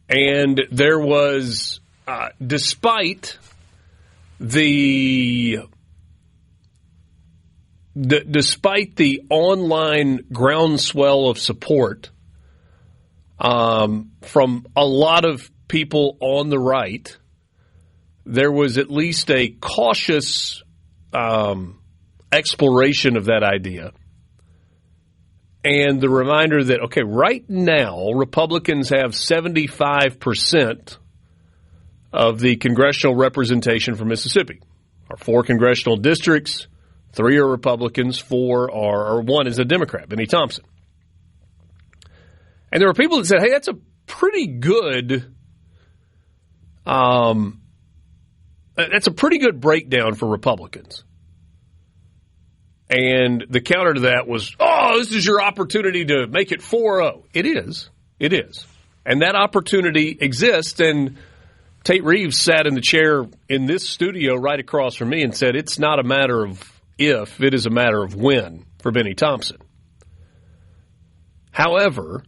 And there was, despite the online groundswell of support from a lot of people on the right, there was at least a cautious exploration of that idea. And the reminder that, okay, right now, Republicans have 75% of the congressional representation for Mississippi. Our 4 congressional districts, 3 are Republicans, 1 is a Democrat, Benny Thompson. And there were people that said, hey, that's a pretty good breakdown for Republicans. And the counter to that was, this is your opportunity to make it 4-0. It is. And that opportunity exists. And Tate Reeves sat in the chair in this studio right across from me and said, it's not a matter of if, it is a matter of when for Benny Thompson. However,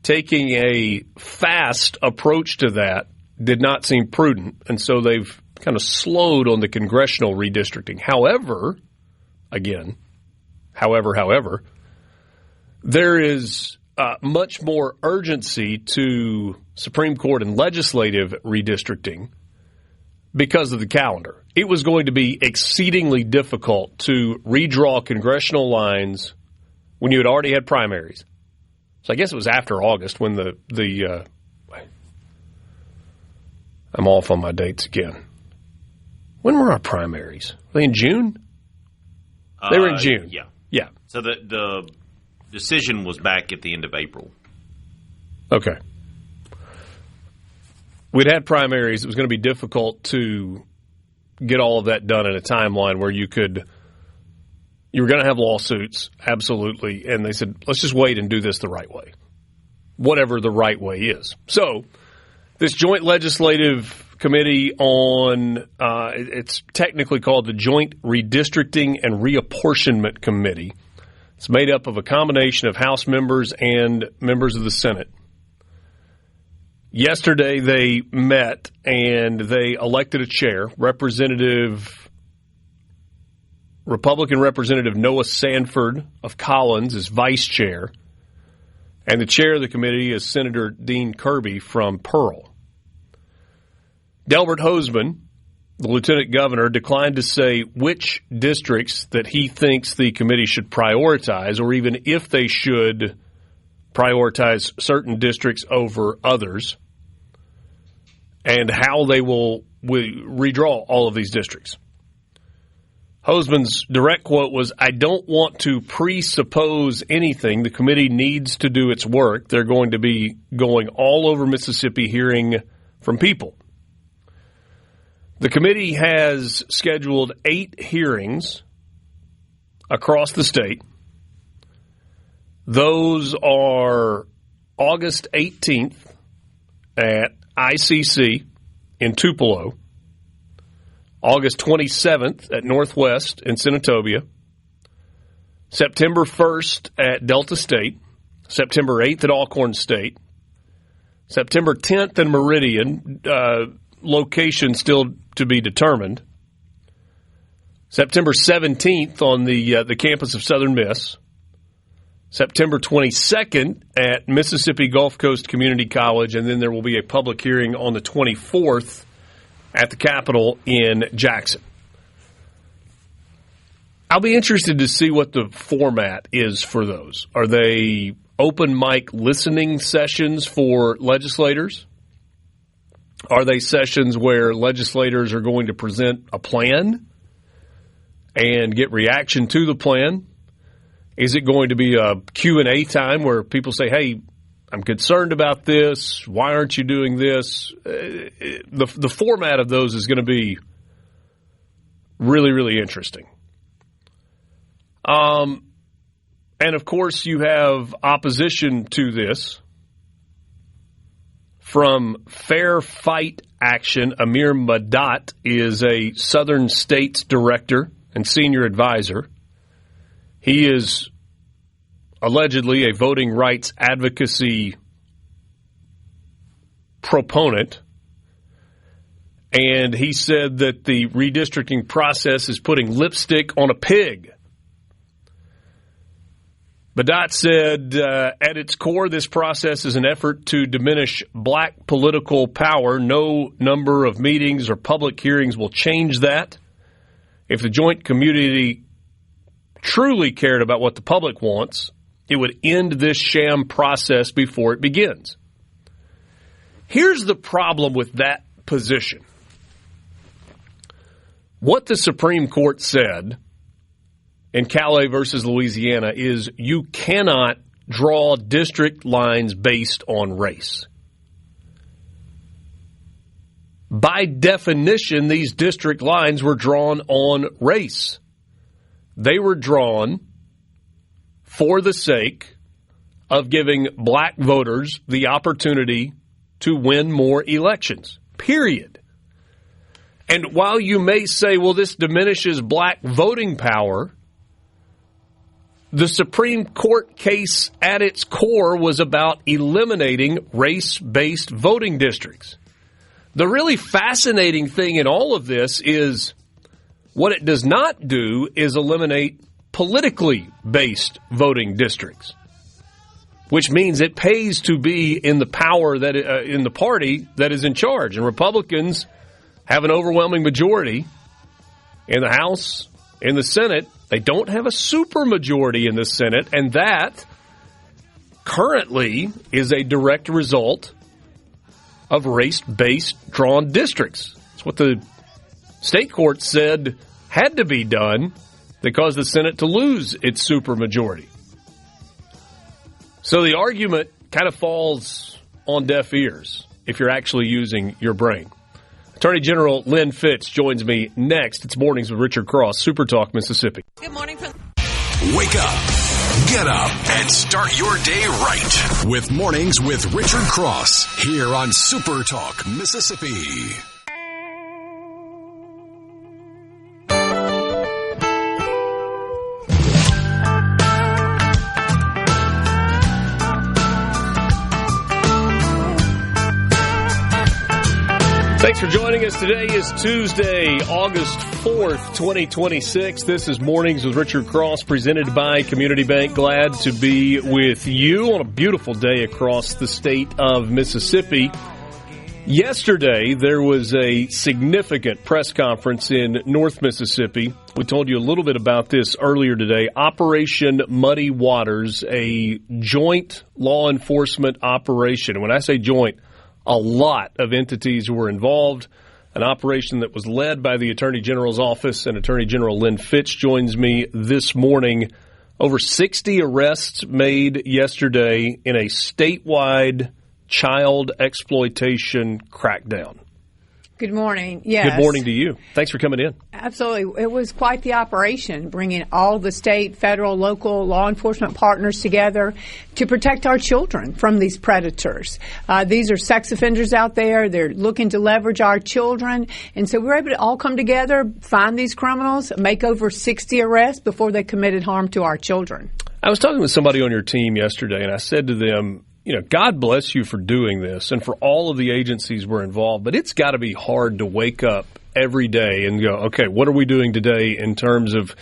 taking a fast approach to that did not seem prudent, and so they've kind of slowed on the congressional redistricting. However, there is much more urgency to Supreme Court and legislative redistricting because of the calendar. It was going to be exceedingly difficult to redraw congressional lines when you had already had primaries. So I guess it was after August when I'm off on my dates again. When were our primaries? Were they in June? They were in June. Yeah. So the decision was back at the end of April. Okay. We'd had primaries. It was going to be difficult to get all of that done in a timeline where you were going to have lawsuits, absolutely. And they said, let's just wait and do this the right way, whatever the right way is. So this joint legislative committee on, it's technically called the Joint Redistricting and Reapportionment Committee. It's made up of a combination of House members and members of the Senate. Yesterday they met and they elected a chair. Republican Representative Noah Sanford of Collins is vice chair. And the chair of the committee is Senator Dean Kirby from Pearl. Delbert Hosemann, the lieutenant governor, declined to say which districts that he thinks the committee should prioritize, or even if they should prioritize certain districts over others, and how they will redraw all of these districts. Hosemann's direct quote was, I don't want to presuppose anything. The committee needs to do its work. They're going to be going all over Mississippi hearing from people. The committee has scheduled 8 hearings across the state. Those are August 18th at ICC in Tupelo, August 27th at Northwest in Senatobia, September 1st at Delta State, September 8th at Alcorn State, September 10th in Meridian, location still to be determined, September 17th on the campus of Southern Miss, September 22nd at Mississippi Gulf Coast Community College, and then there will be a public hearing on the 24th at the Capitol in Jackson. I'll be interested to see what the format is for those. Are they open mic listening sessions for legislators? Are they sessions where legislators are going to present a plan and get reaction to the plan? Is it going to be a Q&A time where people say, hey, I'm concerned about this. Why aren't you doing this? The format of those is going to be really, really interesting. And, of course, you have opposition to this from Fair Fight Action. Amir Madat is a Southern States director and senior advisor. He is allegedly a voting rights advocacy proponent, and he said that the redistricting process is putting lipstick on a pig. Madat said, at its core, this process is an effort to diminish black political power. No number of meetings or public hearings will change that. If the joint community truly cared about what the public wants, it would end this sham process before it begins. Here's the problem with that position. What the Supreme Court said in Calais versus Louisiana is you cannot draw district lines based on race. By definition, these district lines were drawn on race. They were drawn for the sake of giving black voters the opportunity to win more elections, period. And while you may say, well, this diminishes black voting power, the Supreme Court case at its core was about eliminating race-based voting districts. The really fascinating thing in all of this is what it does not do is eliminate politically based voting districts, which means it pays to be in the power that in the party that is in charge. And Republicans have an overwhelming majority in the House, in the Senate. They don't have a supermajority in the Senate, and that currently is a direct result of race-based drawn districts. It's what the state court said had to be done that caused the Senate to lose its supermajority. So the argument kind of falls on deaf ears if you're actually using your brain. Attorney General Lynn Fitch joins me next. It's Mornings with Richard Cross, SuperTalk Mississippi. Good morning from... Wake up, get up, and start your day right with Mornings with Richard Cross here on SuperTalk Mississippi. Thanks for joining us. Today is Tuesday, August 4th, 2026. This is Mornings with Richard Cross, presented by Community Bank. Glad to be with you on a beautiful day across the state of Mississippi. Yesterday, there was a significant press conference in North Mississippi. We told you a little bit about this earlier today. Operation Muddy Waters, a joint law enforcement operation. And when I say joint, a lot of entities were involved, an operation that was led by the Attorney General's office, and Attorney General Lynn Fitch joins me this morning. Over 60 arrests made yesterday in a statewide child exploitation crackdown. Good morning. Yes. Good morning to you. Thanks for coming in. Absolutely. It was quite the operation, bringing all the state, federal, local law enforcement partners together to protect our children from these predators. These are sex offenders out there. They're looking to leverage our children. And so we're able to all come together, find these criminals, make over 60 arrests before they committed harm to our children. I was talking with somebody on your team yesterday, and I said to them, you know, God bless you for doing this and for all of the agencies were involved, but it's got to be hard to wake up every day and go, okay, what are we doing today in terms of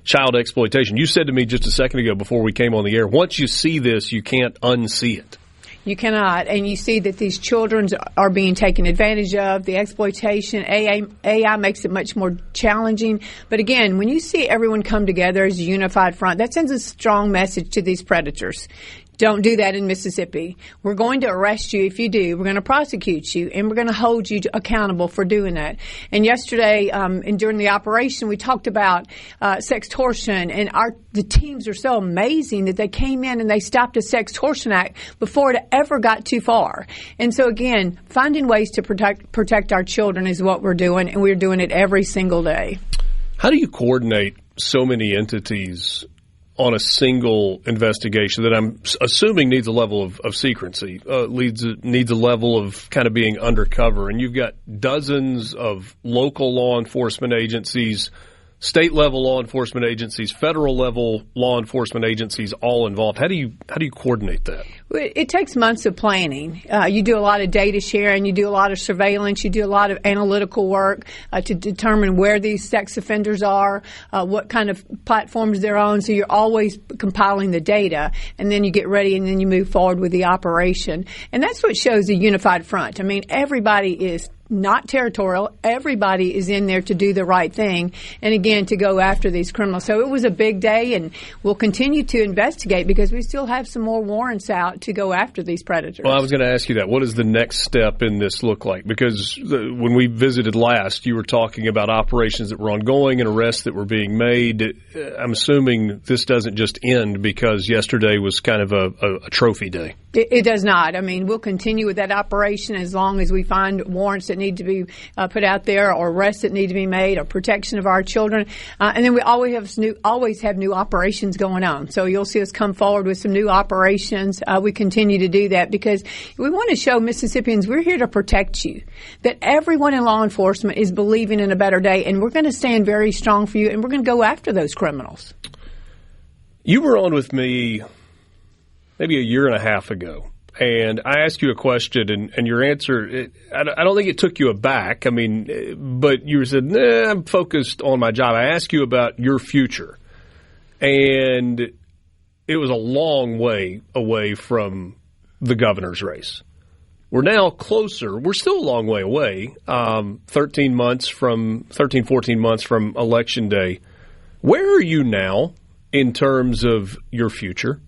child exploitation? You said to me just a second ago before we came on the air, once you see this, you can't unsee it. You cannot. And you see that these children are being taken advantage of. The exploitation, AI makes it much more challenging. But again, when you see everyone come together as a unified front, that sends a strong message to these predators. Don't do that in Mississippi. We're going to arrest you if you do. We're going to prosecute you, and we're going to hold you accountable for doing that. And yesterday, and during the operation, we talked about sextortion, and the teams are so amazing that they came in and they stopped a sextortion act before it ever got too far. And so, again, finding ways to protect our children is what we're doing, and we're doing it every single day. How do you coordinate so many entities on a single investigation that I'm assuming needs a level of secrecy, needs a level of kind of being undercover? And you've got dozens of local law enforcement agencies, state-level law enforcement agencies, federal-level law enforcement agencies all involved. How do you coordinate that? It takes months of planning. You do a lot of data sharing. You do a lot of surveillance. You do a lot of analytical work to determine where these sex offenders are, what kind of platforms they're on. So you're always compiling the data, and then you get ready, and then you move forward with the operation. And that's what shows a unified front. I mean, everybody is not territorial. Everybody is in there to do the right thing and, again, to go after these criminals. So it was a big day, and we'll continue to investigate because we still have some more warrants out to go after these predators. Well, I was going to ask you that. What does the next step in this look like? Because when we visited last, you were talking about operations that were ongoing and arrests that were being made. I'm assuming this doesn't just end because yesterday was kind of a trophy day. It does not. I mean, we'll continue with that operation as long as we find warrants that need to be put out there, or arrests that need to be made, or protection of our children. And then we always have new operations going on. So you'll see us come forward with some new operations. We continue to do that because we want to show Mississippians we're here to protect you, that everyone in law enforcement is believing in a better day, and we're going to stand very strong for you, and we're going to go after those criminals. You were on with me maybe a year and a half ago, and I asked you a question, and your answer, I don't think it took you aback. I mean, but you said, nah, I'm focused on my job. I asked you about your future, and it was a long way away from the governor's race. We're now closer. We're still a long way away, 14 months from Election Day. Where are you now in terms of your future?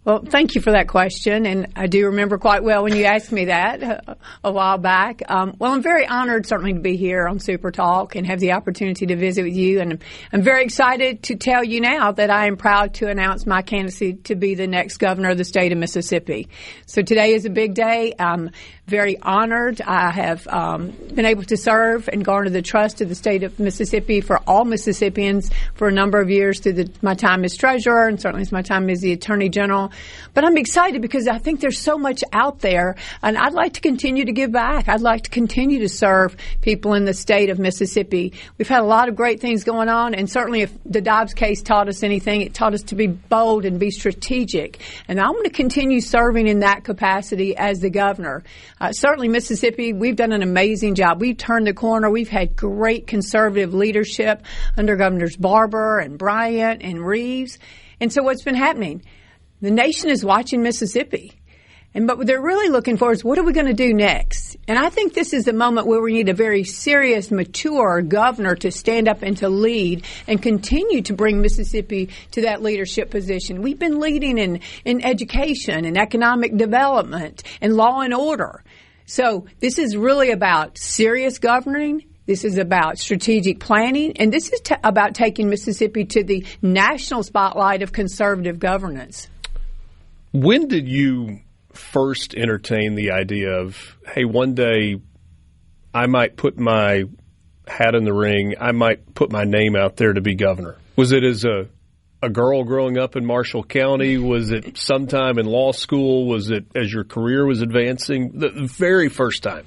Well, thank you for that question, and I do remember quite well when you asked me that a while back. Well, I'm very honored certainly to be here on Super Talk and have the opportunity to visit with you, and I'm very excited to tell you now that I am proud to announce my candidacy to be the next governor of the state of Mississippi. So today is a big day. I'm very honored. I have been able to serve and garner the trust of the state of Mississippi for all Mississippians for a number of years through my time as treasurer and certainly my time as the attorney general. But I'm excited because I think there's so much out there, and I'd like to continue to give back. I'd like to continue to serve people in the state of Mississippi. We've had a lot of great things going on, and certainly if the Dobbs case taught us anything, it taught us to be bold and be strategic. And I'm going to continue serving in that capacity as the governor. Certainly Mississippi, we've done an amazing job. We've turned the corner. We've had great conservative leadership under Governors Barber and Bryant and Reeves. And so what's been happening? The nation is watching Mississippi. But what they're really looking for is what are we going to do next? And I think this is the moment where we need a very serious, mature governor to stand up and to lead and continue to bring Mississippi to that leadership position. We've been leading in education and economic development and law and order. So this is really about serious governing. This is about strategic planning. And this is about taking Mississippi to the national spotlight of conservative governance. When did you first entertain the idea of, hey, one day I might put my hat in the ring, I might put my name out there to be governor? Was it as a girl growing up in Marshall County? Was it sometime in law school? Was it as your career was advancing? The very first time?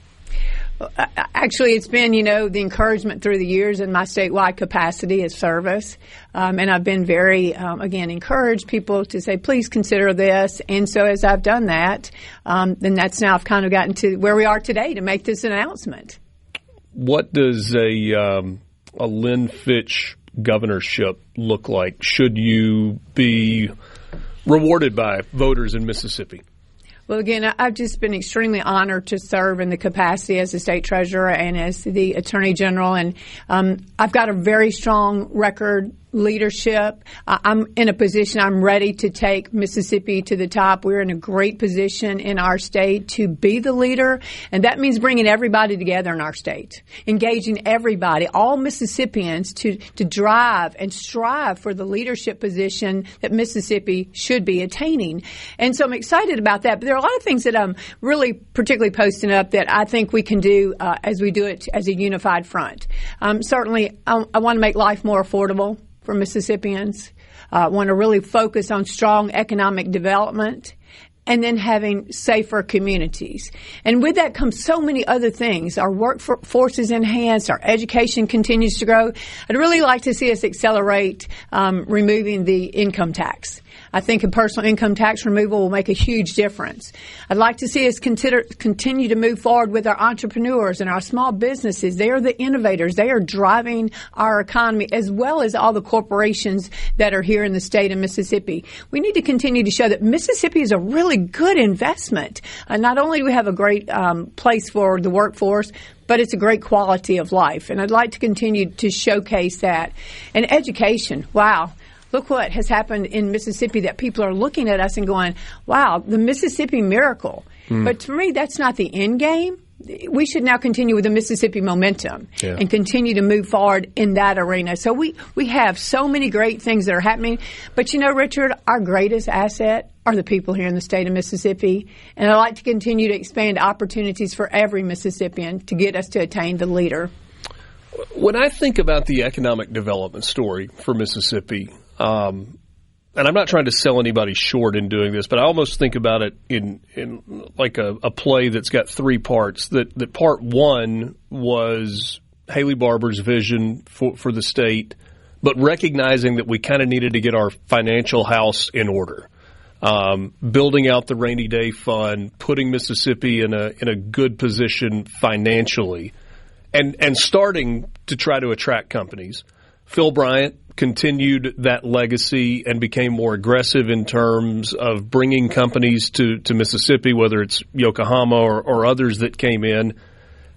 Actually, it's been, the encouragement through the years in my statewide capacity as service. And I've been very, again, encouraged people to say, please consider this. And so as I've done that, then that's now I've kind of gotten to where we are today to make this announcement. What does a Lynn Fitch governorship look like? Should you be rewarded by voters in Mississippi? Well, again, I've just been extremely honored to serve in the capacity as the state treasurer and as the attorney general. And I've got a very strong record leadership. I'm in a position, I'm ready to take Mississippi to the top. We're in a great position in our state to be the leader, and that means bringing everybody together in our state, engaging everybody, all Mississippians to drive and strive for the leadership position that Mississippi should be attaining. And so I'm excited about that. But there are a lot of things that I'm really particularly posting up that I think we can do as we do it as a unified front. Certainly, I want to make life more affordable for Mississippians. Want to really focus on strong economic development and then having safer communities. And with that comes so many other things. Our workforce is enhanced. Our education continues to grow. I'd really like to see us accelerate removing the income tax. I think a personal income tax removal will make a huge difference. I'd like to see us continue to move forward with our entrepreneurs and our small businesses. They are the innovators. They are driving our economy, as well as all the corporations that are here in the state of Mississippi. We need to continue to show that Mississippi is a really good investment. Not only do we have a great place for the workforce, but it's a great quality of life. And I'd like to continue to showcase that. And education, wow. Look what has happened in Mississippi that people are looking at us and going, wow, the Mississippi miracle. But for me, that's not the end game. We should now continue with the Mississippi momentum and continue to move forward in that arena. So we have so many great things that are happening. But, you know, Richard, our greatest asset are the people here in the state of Mississippi. And I'd like to continue to expand opportunities for every Mississippian to get us to attain the leader. When I think about the economic development story for Mississippi, and I'm not trying to sell anybody short in doing this, but I almost think about it in like a play that's got three parts. That part one was Haley Barbour's vision for the state, but recognizing that we kind of needed to get our financial house in order. Building out the rainy day fund, putting Mississippi in a good position financially, and starting to try to attract companies. Phil Bryant continued that legacy and became more aggressive in terms of bringing companies to Mississippi, whether it's Yokohama or others that came in.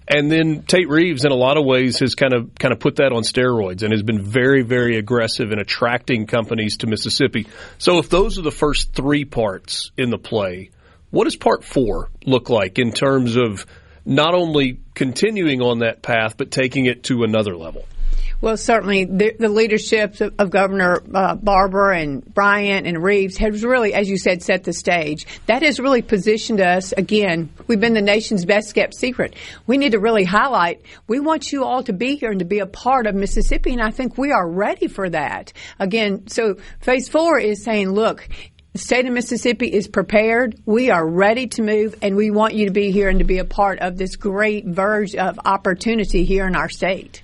And then Tate Reeves, in a lot of ways, has kind of put that on steroids and has been very, very aggressive in attracting companies to Mississippi. So if those are the first three parts in the play, what does part four look like in terms of not only continuing on that path, but taking it to another level? Well, certainly the leadership of Governor Barbour and Bryant and Reeves has really, as you said, set the stage. That has really positioned us. Again, we've been the nation's best kept secret. We need to really highlight, we want you all to be here and to be a part of Mississippi, and I think we are ready for that. Again, so phase 4 is saying, look, the state of Mississippi is prepared. We are ready to move, and we want you to be here and to be a part of this great verge of opportunity here in our state.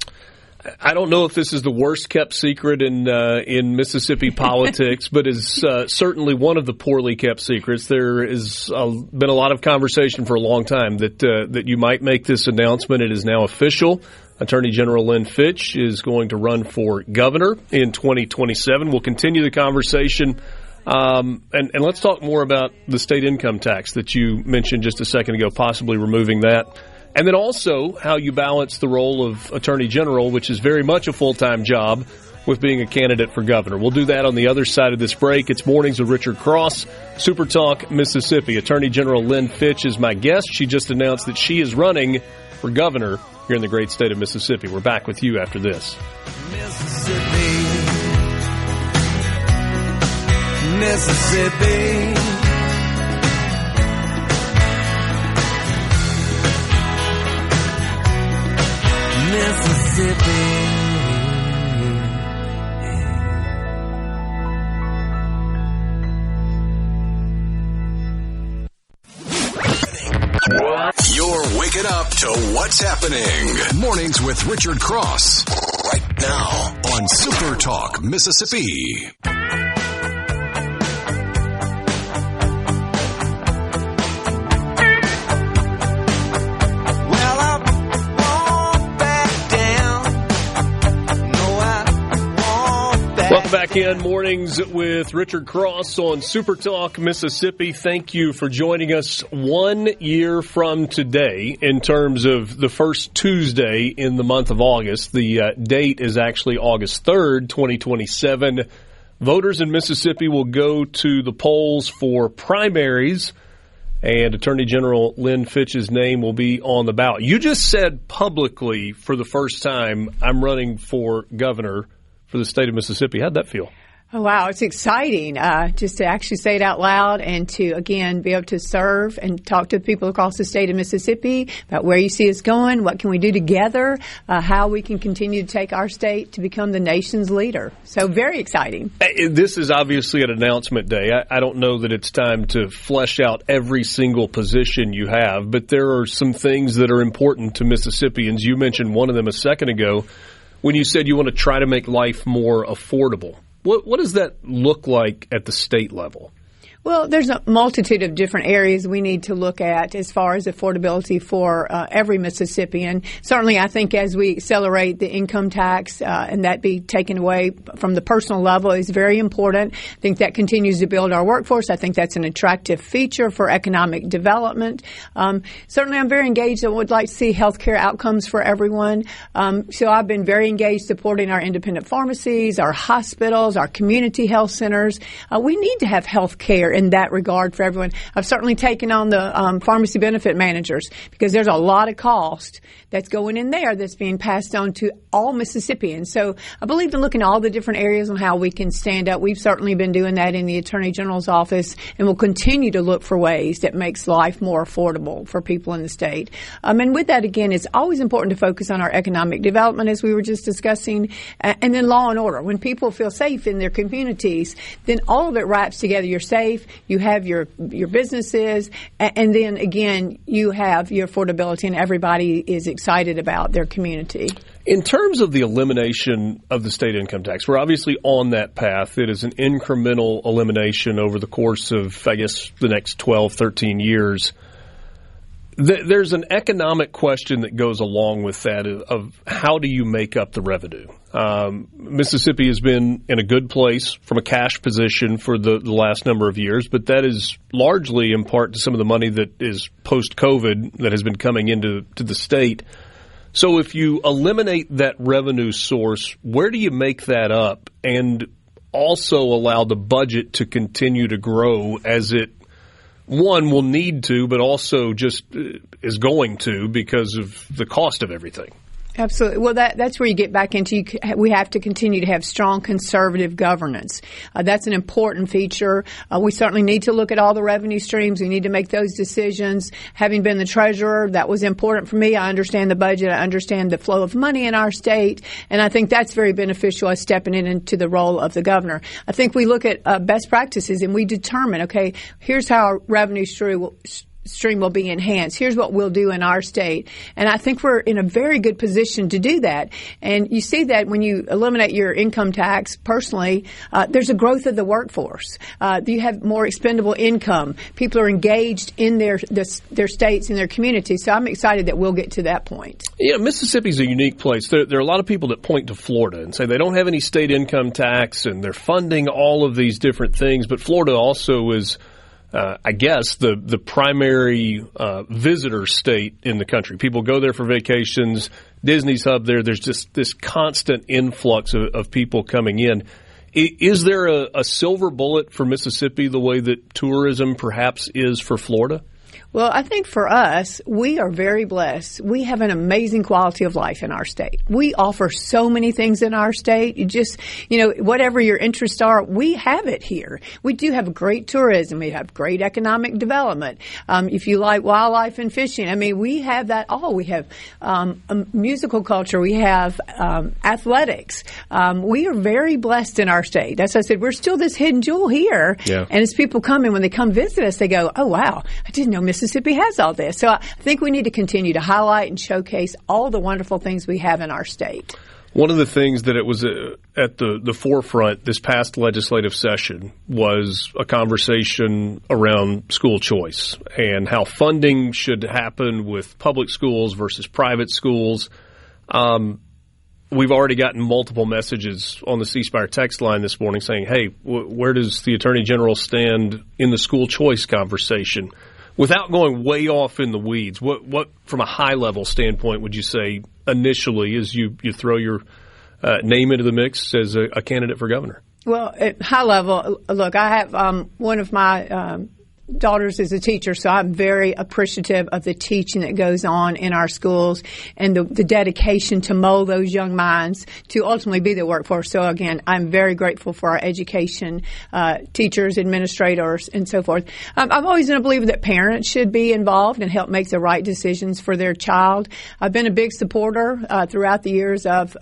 I don't know if this is the worst kept secret in Mississippi politics, but is certainly one of the poorly kept secrets. There has been a lot of conversation for a long time that you might make this announcement. It is now official. Attorney General Lynn Fitch is going to run for governor in 2027. We'll continue the conversation. And let's talk more about the state income tax that you mentioned just a second ago, possibly removing that. And then also how you balance the role of Attorney General, which is very much a full-time job, with being a candidate for governor. We'll do that on the other side of this break. It's Mornings with Richard Cross, SuperTalk Mississippi. Attorney General Lynn Fitch is my guest. She just announced that she is running for governor here in the great state of Mississippi. We're back with you after this. Mississippi. You're waking up to what's happening. Mornings with Richard Cross. Right now on Super Talk Mississippi. Welcome back in. Mornings with Richard Cross on SuperTalk Mississippi. Thank you for joining us 1 year from today in terms of the first Tuesday in the month of August. The date is actually August 3rd, 2027. Voters in Mississippi will go to the polls for primaries, and Attorney General Lynn Fitch's name will be on the ballot. You just said publicly for the first time, I'm running for governor for the state of Mississippi. How'd that feel? Oh, wow. It's exciting just to actually say it out loud and to, again, be able to serve and talk to people across the state of Mississippi about where you see us going, what can we do together, how we can continue to take our state to become the nation's leader. So very exciting. This is obviously an announcement day. I don't know that it's time to flesh out every single position you have, but there are some things that are important to Mississippians. You mentioned one of them a second ago when you said you want to try to make life more affordable. What does that look like at the state level? Well, there's a multitude of different areas we need to look at as far as affordability for every Mississippian. Certainly, I think as we accelerate the income tax and that be taken away from the personal level is very important. I think that continues to build our workforce. I think that's an attractive feature for economic development. Certainly, I'm very engaged. I would like to see healthcare outcomes for everyone. So I've been very engaged supporting our independent pharmacies, our hospitals, our community health centers. We need to have healthcare in that regard for everyone. I've certainly taken on the pharmacy benefit managers because there's a lot of cost that's going in there that's being passed on to all Mississippians. So I believe in looking at all the different areas on how we can stand up. We've certainly been doing that in the Attorney General's office, and we'll continue to look for ways that makes life more affordable for people in the state. And with that, again, it's always important to focus on our economic development, as we were just discussing, and then law and order. When people feel safe in their communities, then all of it wraps together. You're safe. You have your businesses, and then again, you have your affordability, and everybody is excited about their community. In terms of the elimination of the state income tax, we're obviously on that path. It is an incremental elimination over the course of, I guess, the next 12, 13 years. There's an economic question that goes along with that of how do you make up the revenue? Mississippi has been in a good place from a cash position for the last number of years, but that is largely in part to some of the money that is post-COVID that has been coming into the state. So if you eliminate that revenue source, where do you make that up and also allow the budget to continue to grow as it one will need to, but also just is going to because of the cost of everything? Absolutely. Well, that's where you get back into we have to continue to have strong conservative governance. That's an important feature. We certainly need to look at all the revenue streams. We need to make those decisions. Having been the treasurer, that was important for me. I understand the budget. I understand the flow of money in our state. And I think that's very beneficial as stepping into the role of the governor. I think we look at best practices and we determine, okay, here's how our revenue stream will be enhanced. Here's what we'll do in our state. And I think we're in a very good position to do that. And you see that when you eliminate your income tax personally, there's a growth of the workforce. You have more expendable income. People are engaged in their states and their communities. So I'm excited that we'll get to that point. Yeah, Mississippi's a unique place. There are a lot of people that point to Florida and say they don't have any state income tax and they're funding all of these different things. But Florida also is I guess, the primary visitor state in the country. People go there for vacations. Disney's hub there. There's just this constant influx of people coming in. Is there a silver bullet for Mississippi the way that tourism perhaps is for Florida? Well, I think for us, we are very blessed. We have an amazing quality of life in our state. We offer so many things in our state. You just, whatever your interests are, we have it here. We do have great tourism. We have great economic development. If you like wildlife and fishing, we have that all. We have a musical culture. We have athletics. We are very blessed in our state. As I said, we're still this hidden jewel here. Yeah. And as people come in, when they come visit us, they go, oh, wow, I didn't know Mississippi has all this. So I think we need to continue to highlight and showcase all the wonderful things we have in our state. One of the things that it was at the forefront this past legislative session was a conversation around school choice and how funding should happen with public schools versus private schools. we've already gotten multiple messages on the C Spire text line this morning saying, hey, where does the Attorney General stand in the school choice conversation? Without going way off in the weeds, what from a high-level standpoint would you say initially as you throw your name into the mix as a candidate for governor? Well, at high level, look, I have one of my daughters is a teacher, so I'm very appreciative of the teaching that goes on in our schools and the dedication to mold those young minds to ultimately be the workforce. So again, I'm very grateful for our education, teachers, administrators, and so forth. I'm always going to believe that parents should be involved and help make the right decisions for their child. I've been a big supporter throughout the years of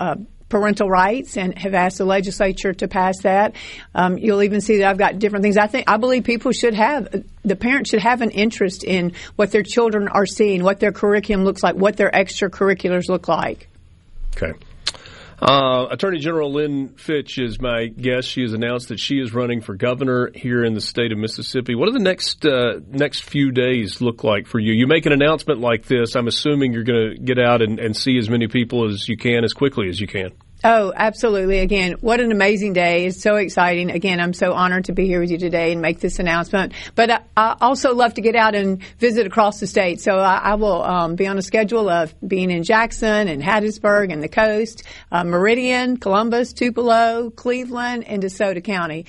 parental rights and have asked the legislature to pass that. You'll even see that I've got different things. I believe the parents should have an interest in what their children are seeing, what their curriculum looks like, what their extracurriculars look like. Okay. Attorney General Lynn Fitch is my guest. She has announced that she is running for governor here in the state of Mississippi. What do the next few days look like for you? You make an announcement like this, I'm assuming you're going to get out and see as many people as you can as quickly as you can. Oh, absolutely. Again, what an amazing day. It's so exciting. Again, I'm so honored to be here with you today and make this announcement. But I also love to get out and visit across the state. So I will be on a schedule of being in Jackson and Hattiesburg and the coast, Meridian, Columbus, Tupelo, Cleveland, and DeSoto County.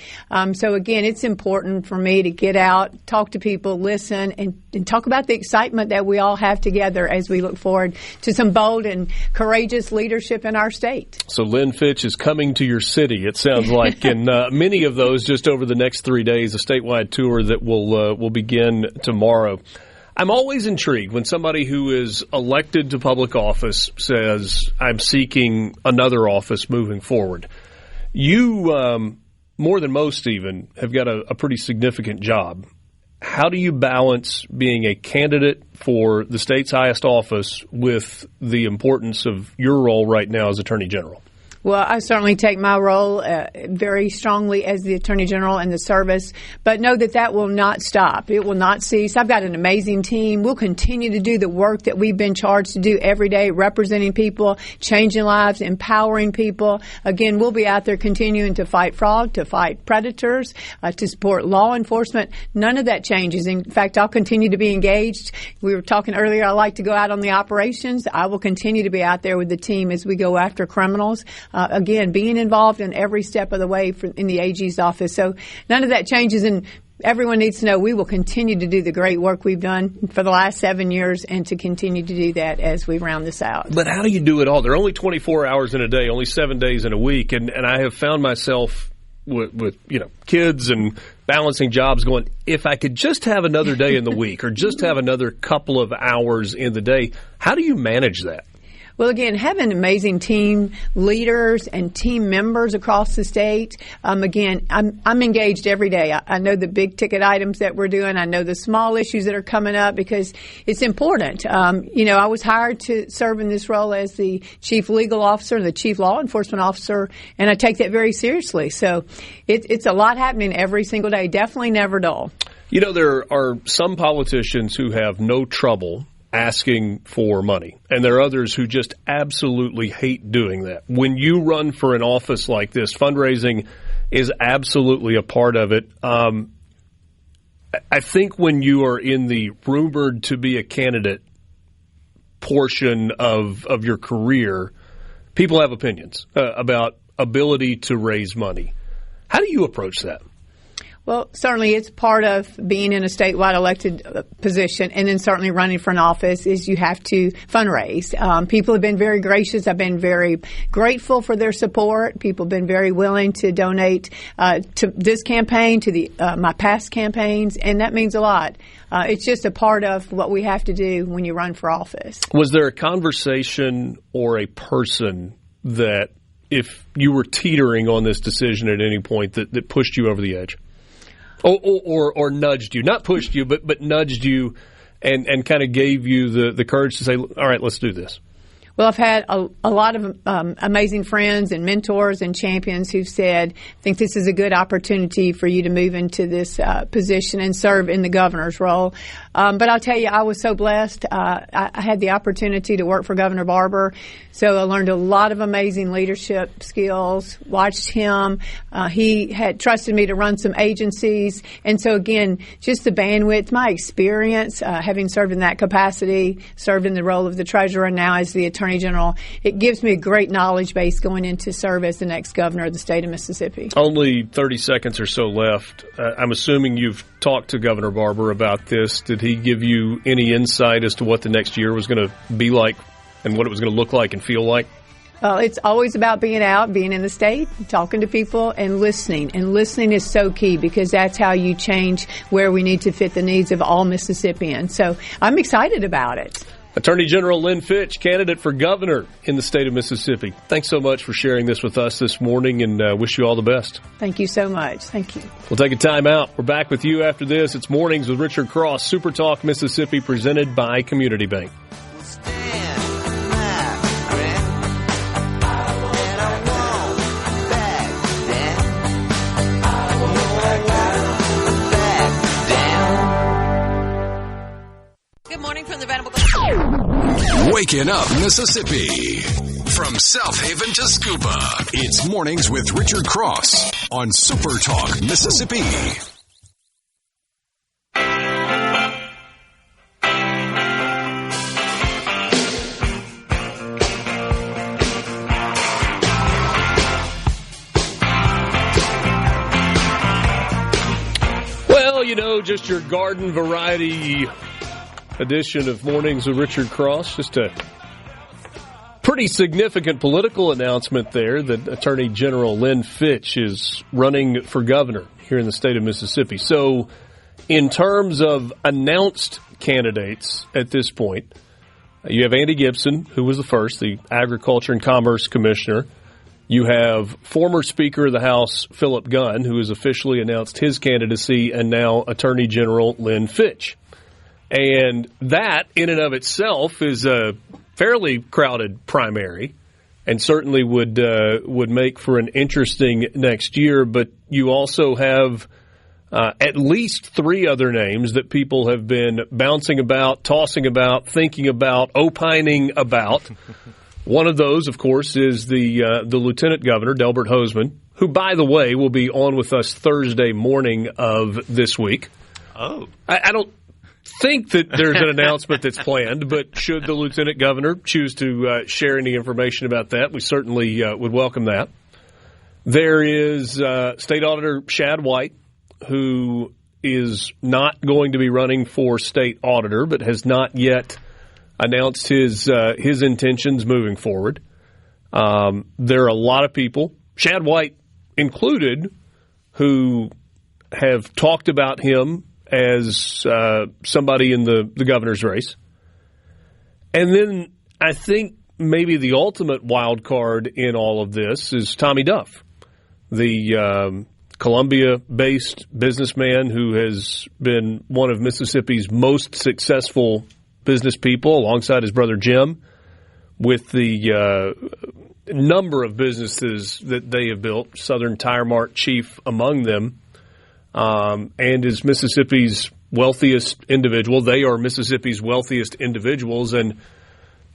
So again, it's important for me to get out, talk to people, listen, and talk about the excitement that we all have together as we look forward to some bold and courageous leadership in our state. So Lynn Fitch is coming to your city, it sounds like, and many of those just over the next 3 days, a statewide tour that will begin tomorrow. I'm always intrigued when somebody who is elected to public office says, I'm seeking another office moving forward. You, more than most even, have got a pretty significant job. How do you balance being a candidate for the state's highest office with the importance of your role right now as Attorney General? Well, I certainly take my role very strongly as the Attorney General and the service, but know that will not stop. It will not cease. I've got an amazing team. We'll continue to do the work that we've been charged to do every day, representing people, changing lives, empowering people. Again, we'll be out there continuing to fight fraud, to fight predators, to support law enforcement. None of that changes. In fact, I'll continue to be engaged. We were talking earlier, I like to go out on the operations. I will continue to be out there with the team as we go after criminals. Again, being involved in every step of the way in the AG's office. So none of that changes, and everyone needs to know we will continue to do the great work we've done for the last 7 years and to continue to do that as we round this out. But how do you do it all? There are only 24 hours in a day, only 7 days in a week, and I have found myself with kids and balancing jobs going, if I could just have another day in the week or just have another couple of hours in the day, how do you manage that? Well, again, having amazing team leaders and team members across the state. Again, I'm engaged every day. I know the big ticket items that we're doing. I know the small issues that are coming up because it's important. I was hired to serve in this role as the chief legal officer, the chief law enforcement officer, and I take that very seriously. So it's a lot happening every single day. Definitely never dull. There are some politicians who have no trouble asking for money, and there are others who just absolutely hate doing that. When you run for an office like this, fundraising is absolutely a part of it. I think when you are in the rumored to be a candidate portion of your career, people have opinions about ability to raise money. How do you approach that? Well, certainly it's part of being in a statewide elected position, and then certainly running for an office is you have to fundraise. People have been very gracious. I've been very grateful for their support. People have been very willing to donate to this campaign, to my past campaigns, and that means a lot. It's just a part of what we have to do when you run for office. Was there a conversation or a person that, if you were teetering on this decision at any point, that pushed you over the edge? Or nudged you, not pushed you, but nudged you and kind of gave you the courage to say, all right, let's do this? Well, I've had a lot of amazing friends and mentors and champions who've said, I think this is a good opportunity for you to move into this position and serve in the governor's role. But I'll tell you, I was so blessed. I had the opportunity to work for Governor Barber, so I learned a lot of amazing leadership skills, watched him. He had trusted me to run some agencies. And so, again, just the bandwidth, my experience, having served in that capacity, served in the role of the treasurer, and now as the Attorney General, it gives me a great knowledge base going in to serve as the next governor of the state of Mississippi. Only 30 seconds or so left. I'm assuming you've talked to Governor Barber about this. Did he give you any insight as to what the next year was going to be like and what it was going to look like and feel like? Well, it's always about being out, being in the state, talking to people, and listening. And listening is so key because that's how you change where we need to fit the needs of all Mississippians. So I'm excited about it. Attorney General Lynn Fitch, candidate for governor in the state of Mississippi. Thanks so much for sharing this with us this morning, and wish you all the best. Thank you so much. Thank you. We'll take a time out. We're back with you after this. It's Mornings with Richard Cross, SuperTalk Mississippi, presented by Community Bank. Waking up Mississippi. From South Haven to Scuba, it's Mornings with Richard Cross on SuperTalk Mississippi. Well, you know, just your garden variety edition of Mornings with Richard Cross. Just a pretty significant political announcement there that Attorney General Lynn Fitch is running for governor here in the state of Mississippi. So in terms of announced candidates at this point, you have Andy Gipson, who was the first, the Agriculture and Commerce Commissioner. You have former Speaker of the House Philip Gunn, who has officially announced his candidacy, and now Attorney General Lynn Fitch. And that, in and of itself, is a fairly crowded primary and certainly would make for an interesting next year. But you also have at least three other names that people have been bouncing about, tossing about, thinking about, opining about. One of those, of course, is the Lieutenant Governor, Delbert Hosemann, who, by the way, will be on with us Thursday morning of this week. Oh. I don't think that there's an announcement that's planned, but should the Lieutenant Governor choose to share any information about that, we certainly would welcome that. There is State Auditor Shad White, who is not going to be running for State Auditor, but has not yet announced his intentions moving forward. There are a lot of people, Shad White included, who have talked about him as somebody in the governor's race. And then I think maybe the ultimate wild card in all of this is Tommy Duff, the Columbia-based businessman who has been one of Mississippi's most successful business people alongside his brother Jim, with the number of businesses that they have built, Southern Tire Mart chief among them. And is Mississippi's wealthiest individual. They are Mississippi's wealthiest individuals, and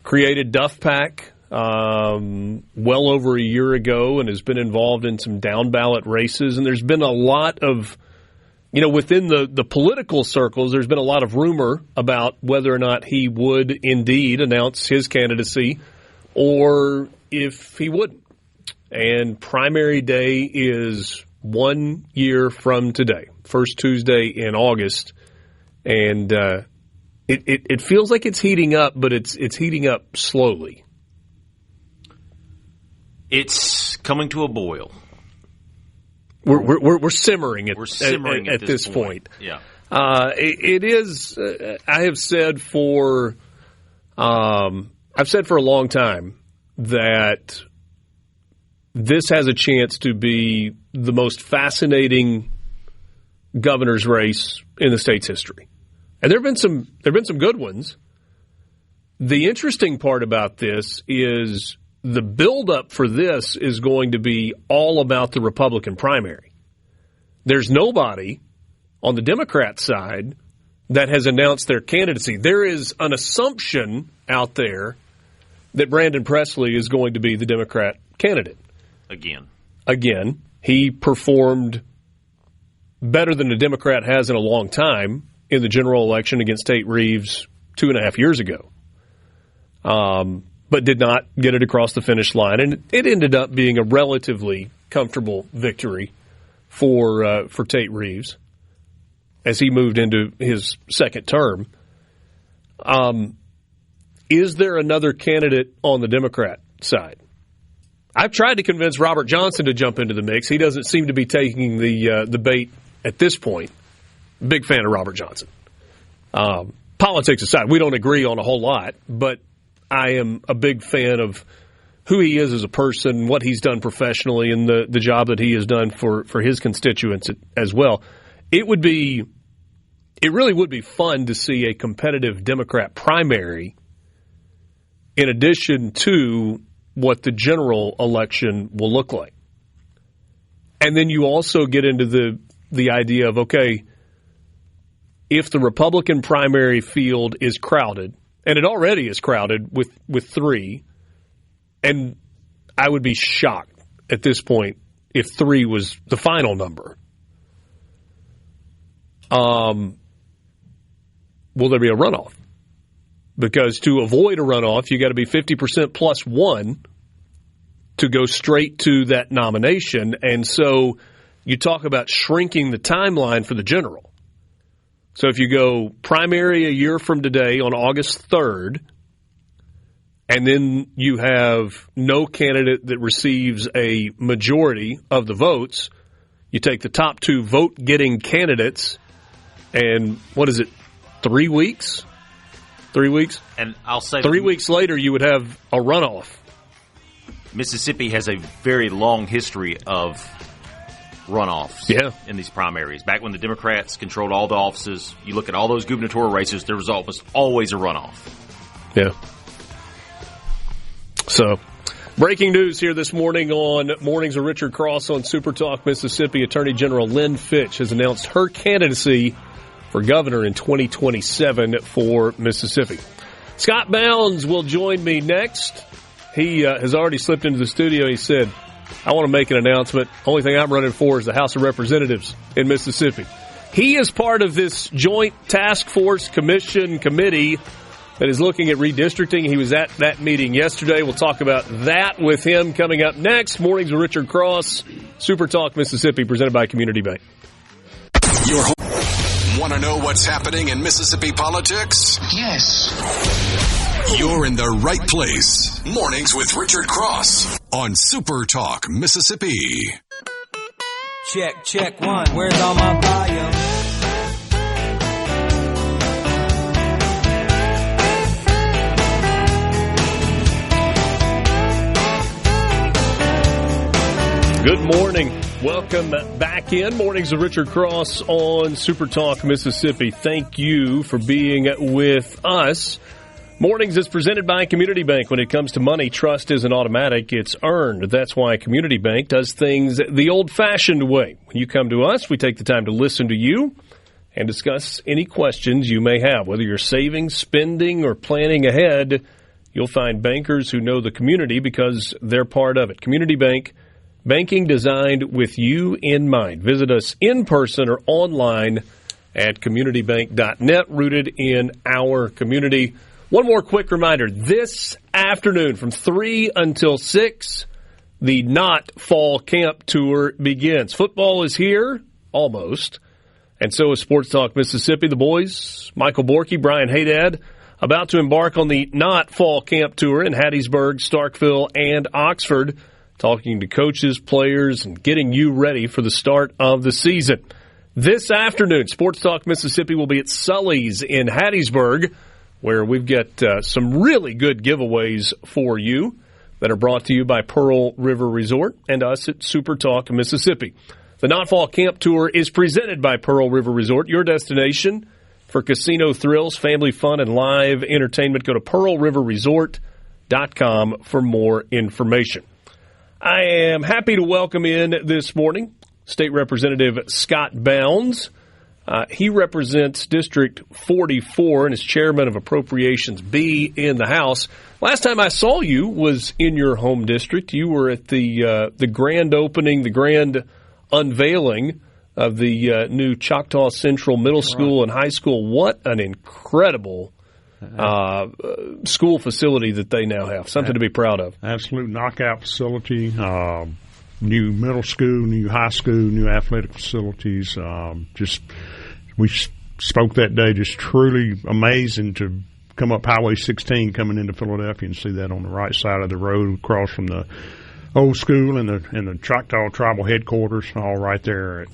created Duff Pack well over a year ago and has been involved in some down-ballot races. And there's been a lot of, within the political circles, there's been a lot of rumor about whether or not he would indeed announce his candidacy or if he wouldn't. And primary day is 1 year from today, first Tuesday in August, and it feels like it's heating up, but it's heating up slowly. It's coming to a boil. We're simmering at this point. Yeah, it is. I have said for a long time that this has a chance to be the most fascinating governor's race in the state's history. And there have been some good ones, The interesting part about this is the buildup for this is going to be all about the Republican primary. There's nobody on the Democrat side that has announced their candidacy. There is an assumption out there that Brandon Presley is going to be the Democrat candidate. Again, he performed better than a Democrat has in a long time in the general election against Tate Reeves 2.5 years ago. But did not get it across the finish line. And it ended up being a relatively comfortable victory for Tate Reeves as he moved into his second term. Is there another candidate on the Democrat side? I've tried to convince Robert Johnson to jump into the mix. He doesn't seem to be taking the bait at this point. Big fan of Robert Johnson. Politics aside, we don't agree on a whole lot, but I am a big fan of who he is as a person, what he's done professionally, and the job that he has done for his constituents as well. It really would be fun to see a competitive Democrat primary in addition to what the general election will look like. And then you also get into the idea of, okay, if the Republican primary field is crowded, and it already is crowded with three, and I would be shocked at this point if 3 was the final number. Will there be a runoff? Because to avoid a runoff, you got to be 50% plus 1 to go straight to that nomination. And so you talk about shrinking the timeline for the general. So if you go primary a year from today on August 3rd, and then you have no candidate that receives a majority of the votes, you take the top 2 vote-getting candidates, and what is it, 3 weeks? 3 weeks? And I'll say 3 weeks later, you would have a runoff. Mississippi has a very long history of runoffs in these primaries. Back when the Democrats controlled all the offices, you look at all those gubernatorial races, there was almost always a runoff. Yeah. So, breaking news here this morning on Mornings with Richard Cross on SuperTalk Mississippi. Attorney General Lynn Fitch has announced her candidacy for governor in 2027 for Mississippi. Scott Bounds will join me next. He has already slipped into the studio. He said, I want to make an announcement. Only thing I'm running for is the House of Representatives in Mississippi. He is part of this joint task force committee that is looking at redistricting. He was at that meeting yesterday. We'll talk about that with him coming up next. Mornings with Richard Cross, Super Talk Mississippi, presented by Community Bank. Want to know what's happening in Mississippi politics? Yes. You're in the right place. Mornings with Richard Cross on Super Talk Mississippi. Check 1. Where's all my volume? Good morning. Welcome back in. Mornings of Richard Cross on Super Talk Mississippi. Thank you for being with us. Mornings is presented by Community Bank. When it comes to money, trust isn't automatic, it's earned. That's why Community Bank does things the old-fashioned way. When you come to us, we take the time to listen to you and discuss any questions you may have. Whether you're saving, spending, or planning ahead, you'll find bankers who know the community because they're part of it. Community Bank, banking designed with you in mind. Visit us in person or online at communitybank.net, rooted in our community. One more quick reminder. This afternoon from 3 until 6, the Not Fall Camp Tour begins. Football is here, almost, and so is Sports Talk Mississippi. The boys, Michael Borky, Brian Haydad, about to embark on the Not Fall Camp Tour in Hattiesburg, Starkville, and Oxford, talking to coaches, players, and getting you ready for the start of the season. This afternoon, Sports Talk Mississippi will be at Sully's in Hattiesburg, where we've got some really good giveaways for you that are brought to you by Pearl River Resort and us at Super Talk Mississippi. The Not Fall Camp Tour is presented by Pearl River Resort, your destination for casino thrills, family fun, and live entertainment. Go to PearlRiverResort.com for more information. I am happy to welcome in this morning State Representative Scott Bounds. He represents District 44 and is chairman of Appropriations B in the House. Last time I saw you was in your home district. You were at the grand opening, the grand unveiling of the new Choctaw Central Middle School and High School. What an incredible school facility that they now have. Something to be proud of. Absolute knockout facility. New middle school, new high school, new athletic facilities. We spoke that day, just truly amazing to come up Highway 16 coming into Philadelphia and see that on the right side of the road across from the old school and the Choctaw Tribal Headquarters, all right there at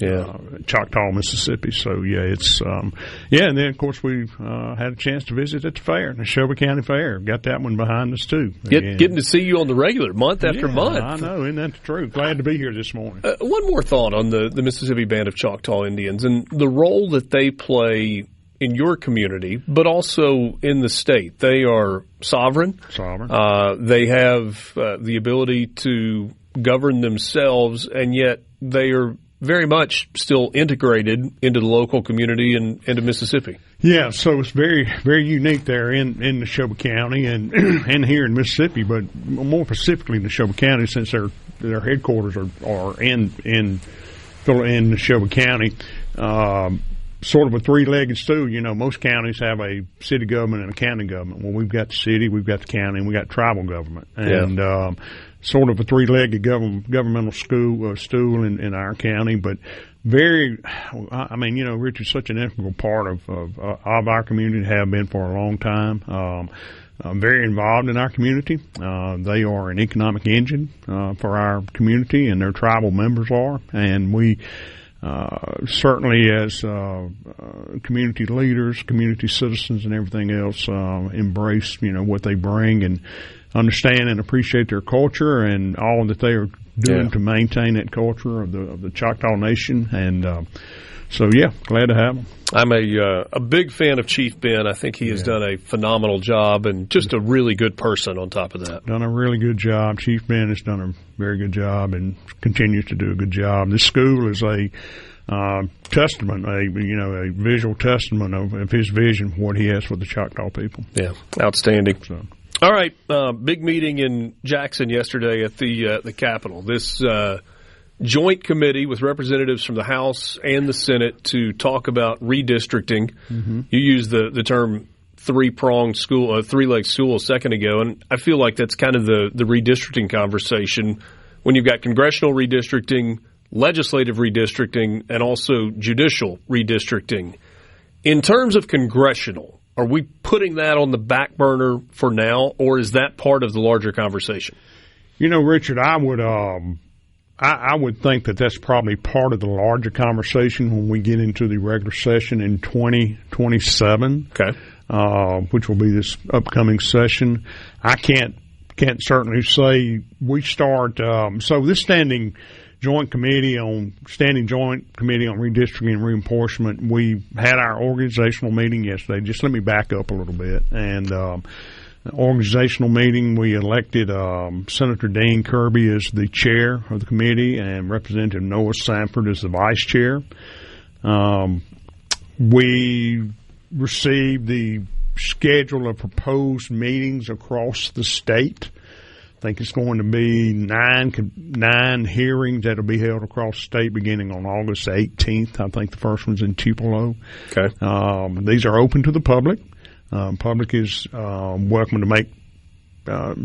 Choctaw, Mississippi. So, it's and then, of course, we had a chance to visit at the fair, the Shelby County Fair. Got that one behind us, too. Getting to see you on the regular, month after month. I know, isn't that the truth? Glad to be here this morning. One more thought on the Mississippi Band of Choctaw Indians and the role that they play in your community, but also in the state. They are sovereign. They have the ability to govern themselves, and yet they are very much still integrated into the local community and into Mississippi. Yeah, so it's very, very unique there in the Shelby County and and here in Mississippi, but more specifically in the Shelby County, since their headquarters are in the Shelby County. Sort of a three-legged stool. Most counties have a city government and a county government. Well, we've got the city, we've got the county, and we've got tribal government. And sort of a three-legged governmental stool in our county. But Richard's such an integral part of our community, have been for a long time. Very involved in our community. They are an economic engine for our community, and their tribal members are. And we certainly as community leaders, community citizens, and everything else embrace what they bring and understand and appreciate their culture and all that they are doing to maintain that culture of the Choctaw Nation. And glad to have them. I'm a big fan of Chief Ben. I think he has done a phenomenal job and just a really good person on top of that. Done a really good job. Chief Ben has done a very good job and continues to do a good job. This school is a testament, a visual testament of his vision for what he has for the Choctaw people. Yeah, outstanding. All right, big meeting in Jackson yesterday at the Capitol. This joint committee with representatives from the House and the Senate to talk about redistricting. Mm-hmm. You used the term three-legged stool a second ago, and I feel like that's kind of the redistricting conversation when you've got congressional redistricting, legislative redistricting, and also judicial redistricting. In terms of congressional, are we putting that on the back burner for now, or is that part of the larger conversation? Richard, I would think that that's probably part of the larger conversation when we get into the regular session in 2027, which will be this upcoming session. I can't certainly say we start. So this standing joint committee on redistricting and reapportionment, we had our organizational meeting yesterday. Just let me back up a little bit. And organizational meeting, we elected Senator Dean Kirby as the chair of the committee and Representative Noah Sanford as the vice chair. We received the schedule of proposed meetings across the state. I think it's going to be nine hearings that will be held across the state beginning on August 18th. I think the first one's in Tupelo. Okay. These are open to the public. Public is welcome to make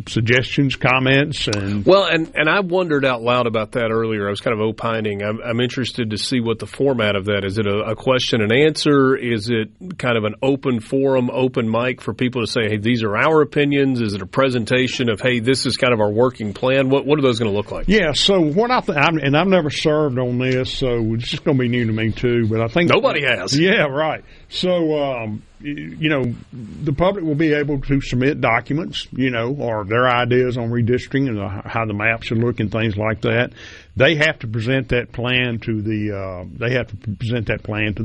suggestions, comments, and I wondered out loud about that earlier. I was kind of opining. I'm interested to see what the format of that is. It a question and answer? Is it kind of an open forum, open mic for people to say, "Hey, these are our opinions"? Is it a presentation of, "Hey, this is kind of our working plan"? What are those going to look like? Yeah. So what and I've never served on this, so it's just going to be new to me too. But I think nobody has. Yeah. Right. So. The public will be able to submit documents, or their ideas on redistricting and how the map should look and things like that. They have to present that plan to the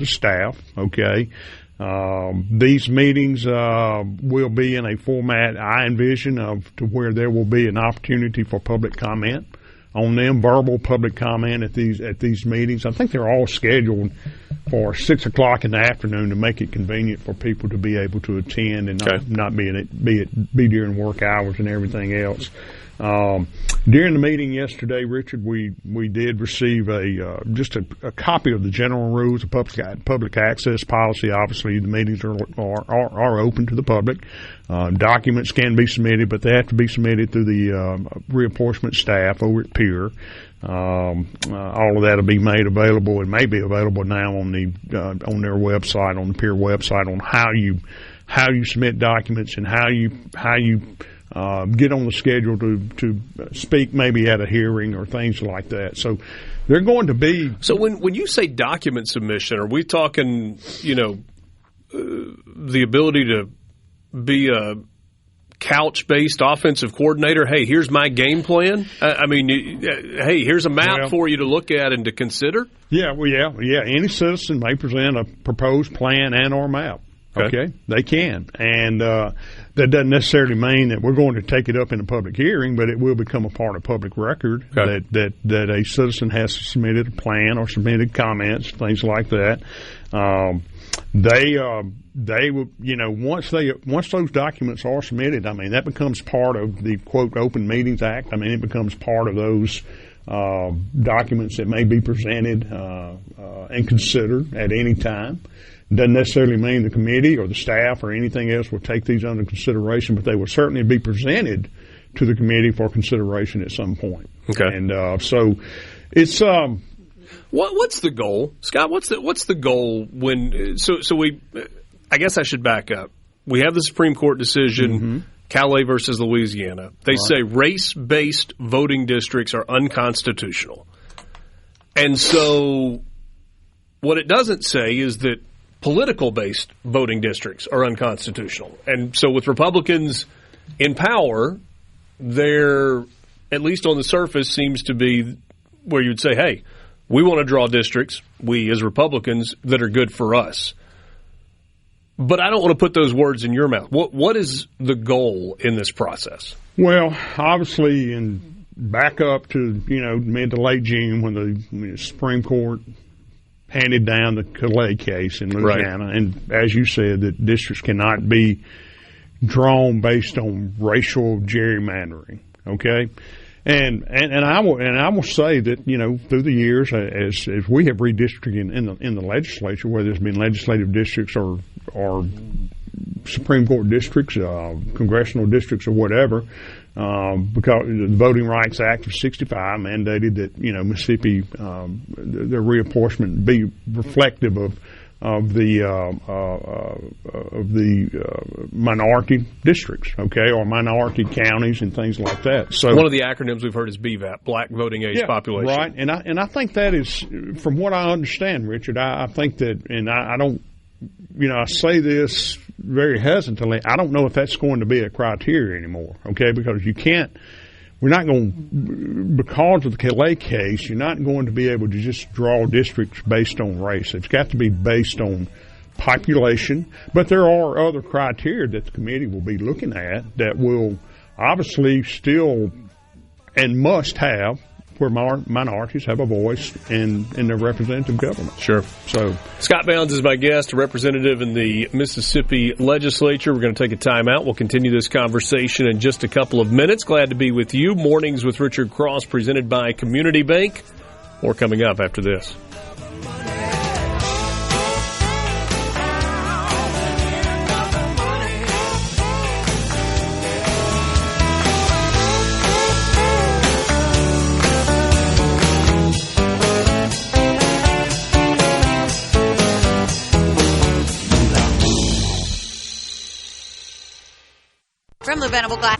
staff. Okay. These meetings will be in a format I envision to where there will be an opportunity for public comment on them, verbal public comment at these meetings. I think they're all scheduled for 6 o'clock in the afternoon to make it convenient for people to be able to attend and not be during work hours and everything else. During the meeting yesterday, Richard, we did receive just a copy of the general rules of public access policy. Obviously, the meetings are open to the public. Documents can be submitted, but they have to be submitted through the reapportionment staff over at Peer. All of that will be made available. It may be available now on their website, on the Peer website, on how you submit documents and how you get on the schedule to speak maybe at a hearing or things like that. So they're going to be. So when you say document submission, are we talking, the ability to be a couch-based offensive coordinator? Hey, here's my game plan. Hey, here's a map for you to look at and to consider. Yeah. Any citizen may present a proposed plan and or map. Okay, they can, and that doesn't necessarily mean that we're going to take it up in a public hearing, but it will become a part of public record that a citizen has submitted a plan or submitted comments, things like that. They will, once those documents are submitted, that becomes part of the quote Open Meetings Act. It becomes part of those documents that may be presented and considered at any time. Doesn't necessarily mean the committee or the staff or anything else will take these under consideration, but they will certainly be presented to the committee for consideration at some point. Okay. And so it's what's the goal, Scott? What's the goal when? So we, I guess I should back up. We have the Supreme Court decision, Calais versus Louisiana. They say race-based voting districts are unconstitutional, and so what it doesn't say is that political-based voting districts are unconstitutional. And so with Republicans in power, there, at least on the surface, seems to be where you'd say, hey, we want to draw districts, we as Republicans, that are good for us. But I don't want to put those words in your mouth. What is the goal in this process? Well, obviously, back up to, mid to late June when the Supreme Court handed down the Calais case in Louisiana, and as you said, that districts cannot be drawn based on racial gerrymandering. Okay, and I will say that through the years, as we have redistricting in the legislature, whether it's been legislative districts or Supreme Court districts, congressional districts, or whatever. Because the Voting Rights Act of '65 mandated that Mississippi the reapportionment be reflective of the minority districts, or minority counties and things like that. So one of the acronyms we've heard is BVAP, Black Voting Age Population. Right, and I think that is, from what I understand, Richard. I think that, and I don't, I say this very hesitantly, I don't know if that's going to be a criteria anymore, because we're not going, because of the Calais case, you're not going to be able to just draw districts based on race. It's got to be based on population, but there are other criteria that the committee will be looking at that will obviously still and must have where minorities have a voice in their representative government. Sure. So Scott Bounds is my guest, a representative in the Mississippi legislature. We're going to take a time out. We'll continue this conversation in just a couple of minutes. Glad to be with you. Mornings with Richard Cross, presented by Community Bank. More coming up after this. From Lou Venable Glass.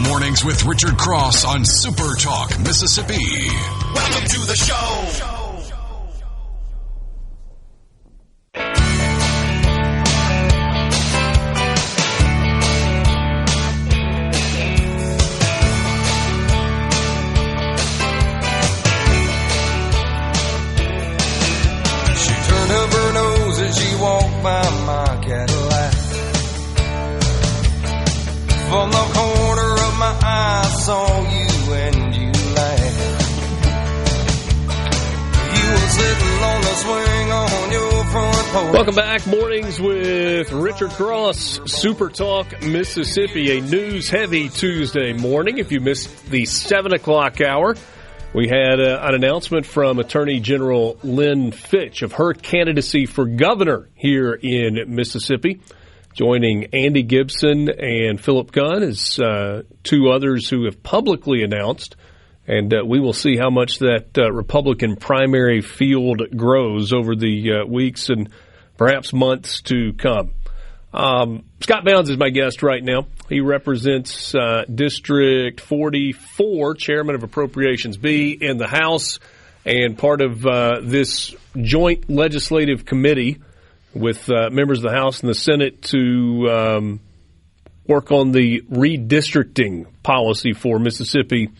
Mornings with Richard Cross on SuperTalk Mississippi. Welcome to the show. She turned her burn saw you and you laughed. You were sitting on the swing on your front porch. Welcome back. Mornings with Richard Cross, SuperTalk Mississippi, a news-heavy Tuesday morning. If you missed the 7 o'clock hour, we had an announcement from Attorney General Lynn Fitch of her candidacy for governor here in Mississippi, joining Andy Gipson and Philip Gunn as two others who have publicly announced. And we will see how much that Republican primary field grows over the weeks and perhaps months to come. Scott Bounds is my guest right now. He represents District 44, Chairman of Appropriations B in the House, and part of this joint legislative committee with members of the House and the Senate to work on the redistricting policy for Mississippi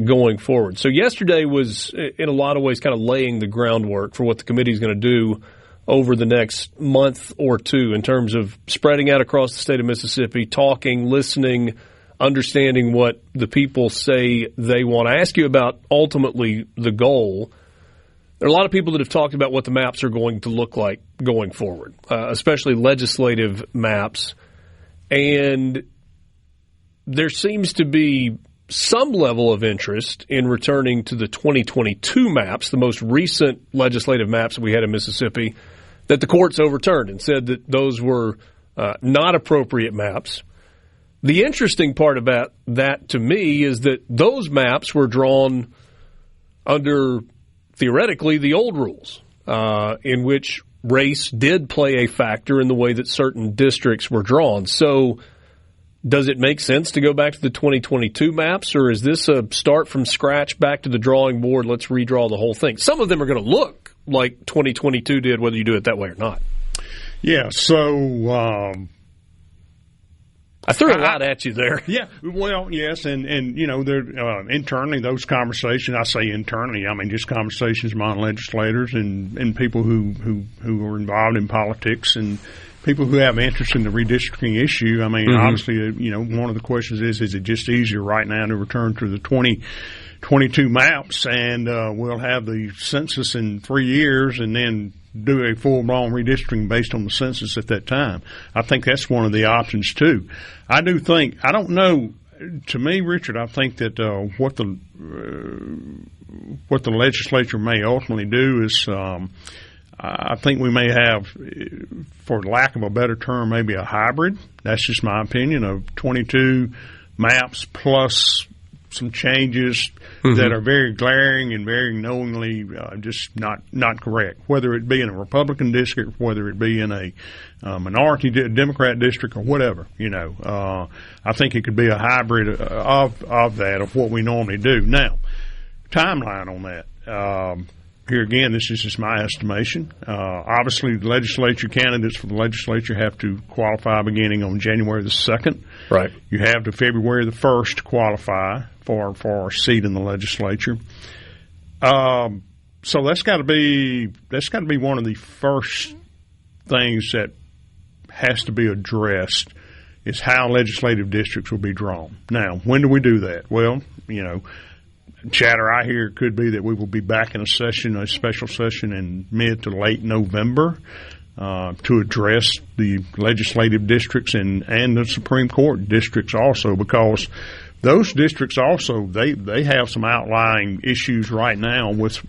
going forward. So yesterday was, in a lot of ways, kind of laying the groundwork for what the committee is going to do over the next month or two in terms of spreading out across the state of Mississippi, talking, listening, understanding what the people say they want. I ask you about ultimately the goal. There are a lot of people that have talked about what the maps are going to look like going forward, especially legislative maps. And there seems to be some level of interest in returning to the 2022 maps, the most recent legislative maps that we had in Mississippi, that the courts overturned and said that those were not appropriate maps. The interesting part about that to me is that those maps were drawn under, theoretically, the old rules, in which race did play a factor in the way that certain districts were drawn. So does it make sense to go back to the 2022 maps, or is this a start from scratch, back to the drawing board, let's redraw the whole thing? Some of them are going to look like 2022 did, whether you do it that way or not. Yeah, so I threw a lot at you there. Yeah, well, yes, and you know, internally, those conversations, I say internally, I mean just conversations among legislators and people who are involved in politics and people who have interest in the redistricting issue. I mean, obviously, you know, one of the questions is it just easier right now to return to the 2022 maps, and we'll have the census in 3 years and then do a full-blown redistricting based on the census at that time. I think that's one of the options, too. I do think, I don't know, to me, Richard, I think that what the legislature may ultimately do is I think we may have, for lack of a better term, maybe a hybrid. That's just my opinion, of 22 maps plus some changes that are very glaring and very knowingly just not correct, whether it be in a Republican district, whether it be in a minority Democrat district or whatever. You know, I think it could be a hybrid of that, of what we normally do. Now, timeline on that. Here again, this is just my estimation. Obviously, the legislature candidates for the legislature have to qualify beginning on January the 2nd. Right. You have to February the 1st to qualify for a seat in the legislature. So that's got to be one of the first things that has to be addressed, is how legislative districts will be drawn. Now, when do we do that? Well, you know, chatter I hear could be that we will be back in a special session in mid to late November to address the legislative districts and the Supreme Court districts also, because those districts also, they have some outlying issues right now with.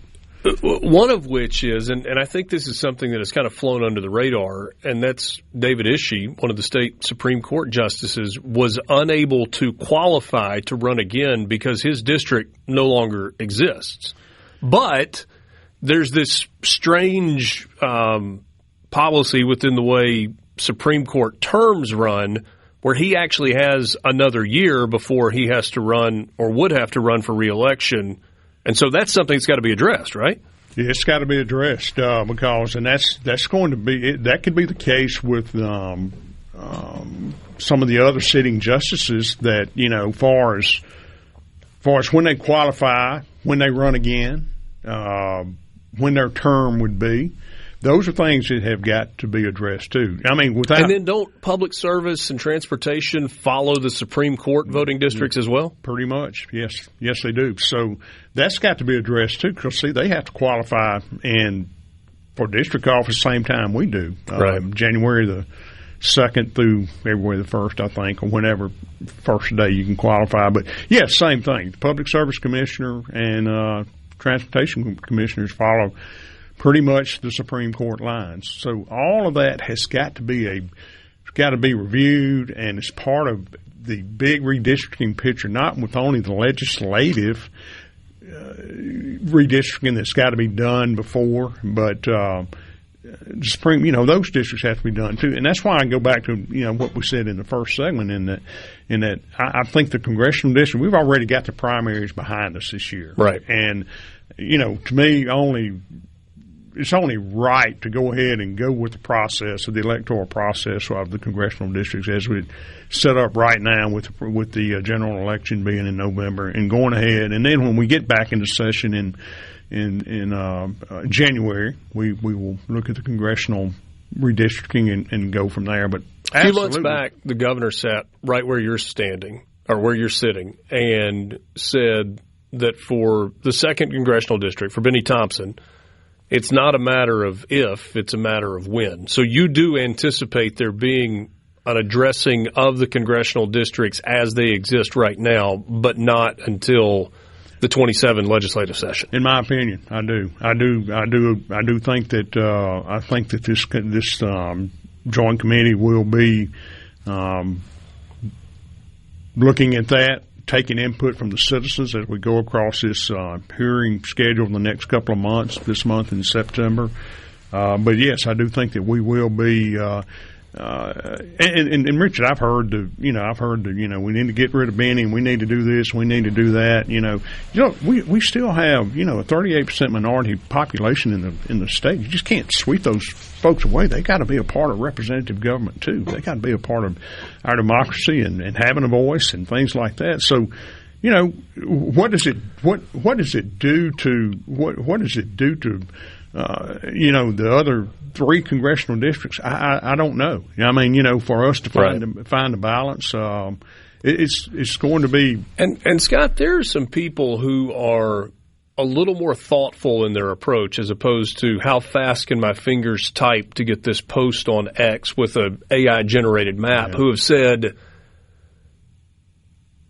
One of which is, and I think this is something that has kind of flown under the radar, and that's David Ishii, one of the state Supreme Court justices, was unable to qualify to run again because his district no longer exists. But there's this strange policy within the way Supreme Court terms run, where he actually has another year before he has to run or would have to run for re-election. And so that's something that's got to be addressed, right? Yeah, it's got to be addressed because, and that's going to be, that could be the case with some of the other sitting justices that, you know, far as when they qualify, when they run again, when their term would be. those are things that have got to be addressed too. I mean, without and then don't public service and transportation follow the Supreme Court voting districts as well? Pretty much, yes, they do. So that's got to be addressed too, because see, they have to qualify and for district office same time we do, right. January the 2nd through February the 1st, I think, or whenever first day you can qualify. But yes, same thing. The Public Service Commissioner and Transportation Commissioners follow pretty much the Supreme Court lines. So all of that has got to be reviewed, and it's part of the big redistricting picture, not with only the legislative redistricting that's got to be done before, but Supreme, those districts have to be done too, and that's why I go back to what we said in the first segment. In that I think the congressional district, we've already got the primaries behind us this year, right? And to me, it's only right to go ahead and go with the process of the electoral process of the congressional districts as we set up right now with the general election being in November and going ahead, and then when we get back into session in January, we will look at the congressional redistricting and go from there. But a few months back, the governor sat right where you're standing or where you're sitting and said that for the 2nd congressional district, for Benny Thompson, it's not a matter of if, it's a matter of when. So you do anticipate there being an addressing of the congressional districts as they exist right now, but not until the 27 legislative session. In my opinion, I do think that this joint committee will be looking at that, taking input from the citizens as we go across this hearing schedule in the next couple of months, this month in September. But yes, I do think that we will be. And Richard, I've heard we need to get rid of Benny, and we need to do this, we need to do that. We still have a 38% minority population in the state. You just can't sweep those folks away. They got to be a part of representative government too. They got to be a part of our democracy and having a voice and things like that. So, what does it do to the other 3 congressional districts? I don't know. I mean, for us to find a balance, it's going to be. And Scott, there are some people who are a little more thoughtful in their approach as opposed to how fast can my fingers type to get this post on X with a AI generated map, who have said,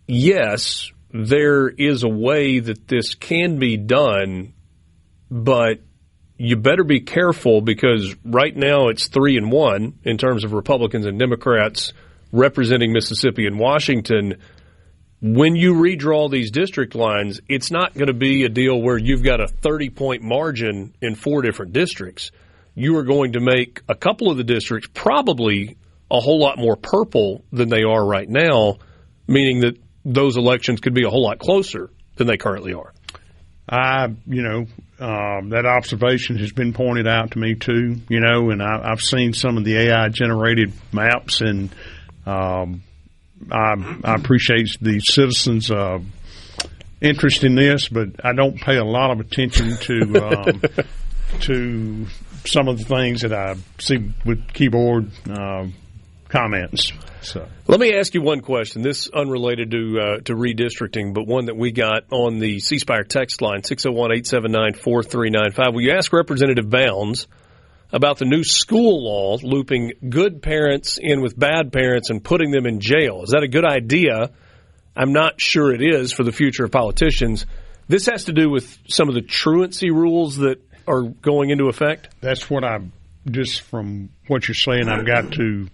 yes, there is a way that this can be done, but you better be careful because right now it's 3-1 in terms of Republicans and Democrats representing Mississippi and Washington. When you redraw these district lines, it's not going to be a deal where you've got a 30-point margin in 4 different districts. You are going to make a couple of the districts probably a whole lot more purple than they are right now, meaning that those elections could be a whole lot closer than they currently are. That observation has been pointed out to me too, and I've seen some of the AI generated maps, and I appreciate the citizens' interest in this, but I don't pay a lot of attention to to some of the things that I see with keyboard comments. So let me ask you one question. This unrelated to redistricting, but one that we got on the C Spire text line, 601-879-4395. Will you ask Representative Bounds about the new school law looping good parents in with bad parents and putting them in jail? Is that a good idea? I'm not sure it is for the future of politicians. This has to do with some of the truancy rules that are going into effect? That's what just from what you're saying, I've got to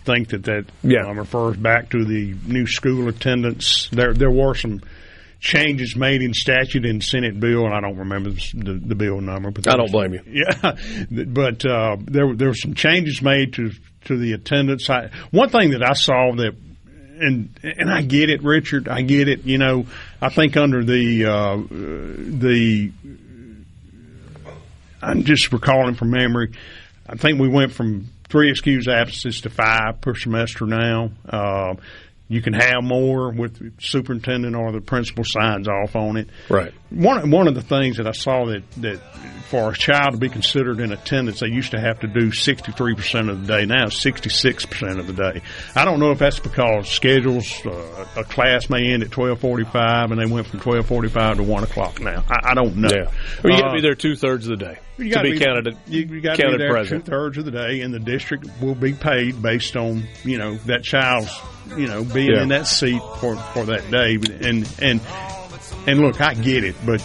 think that refers back to the new school attendance. There were some changes made in statute and Senate bill, and I don't remember the bill number. But I don't blame you. Yeah, but there were some changes made to the attendance. One thing that I saw that, and I get it, Richard. I get it. I think under the I'm just recalling from memory, I think we went from 3 excused absences to 5 per semester now. You can have more with the superintendent or the principal signs off on it. Right. One of the things that I saw that for a child to be considered in attendance, they used to have to do 63% of the day. Now it's 66% of the day. I don't know if that's because schedules, a class may end at 12:45 and they went from 12:45 to 1 o'clock now. I don't know. Yeah. Well, you got to be there 2/3 of the day to be counted. You got to be there present 2/3 of the day, and the district will be paid based on that child's being in that seat for that day. And look, I get it, but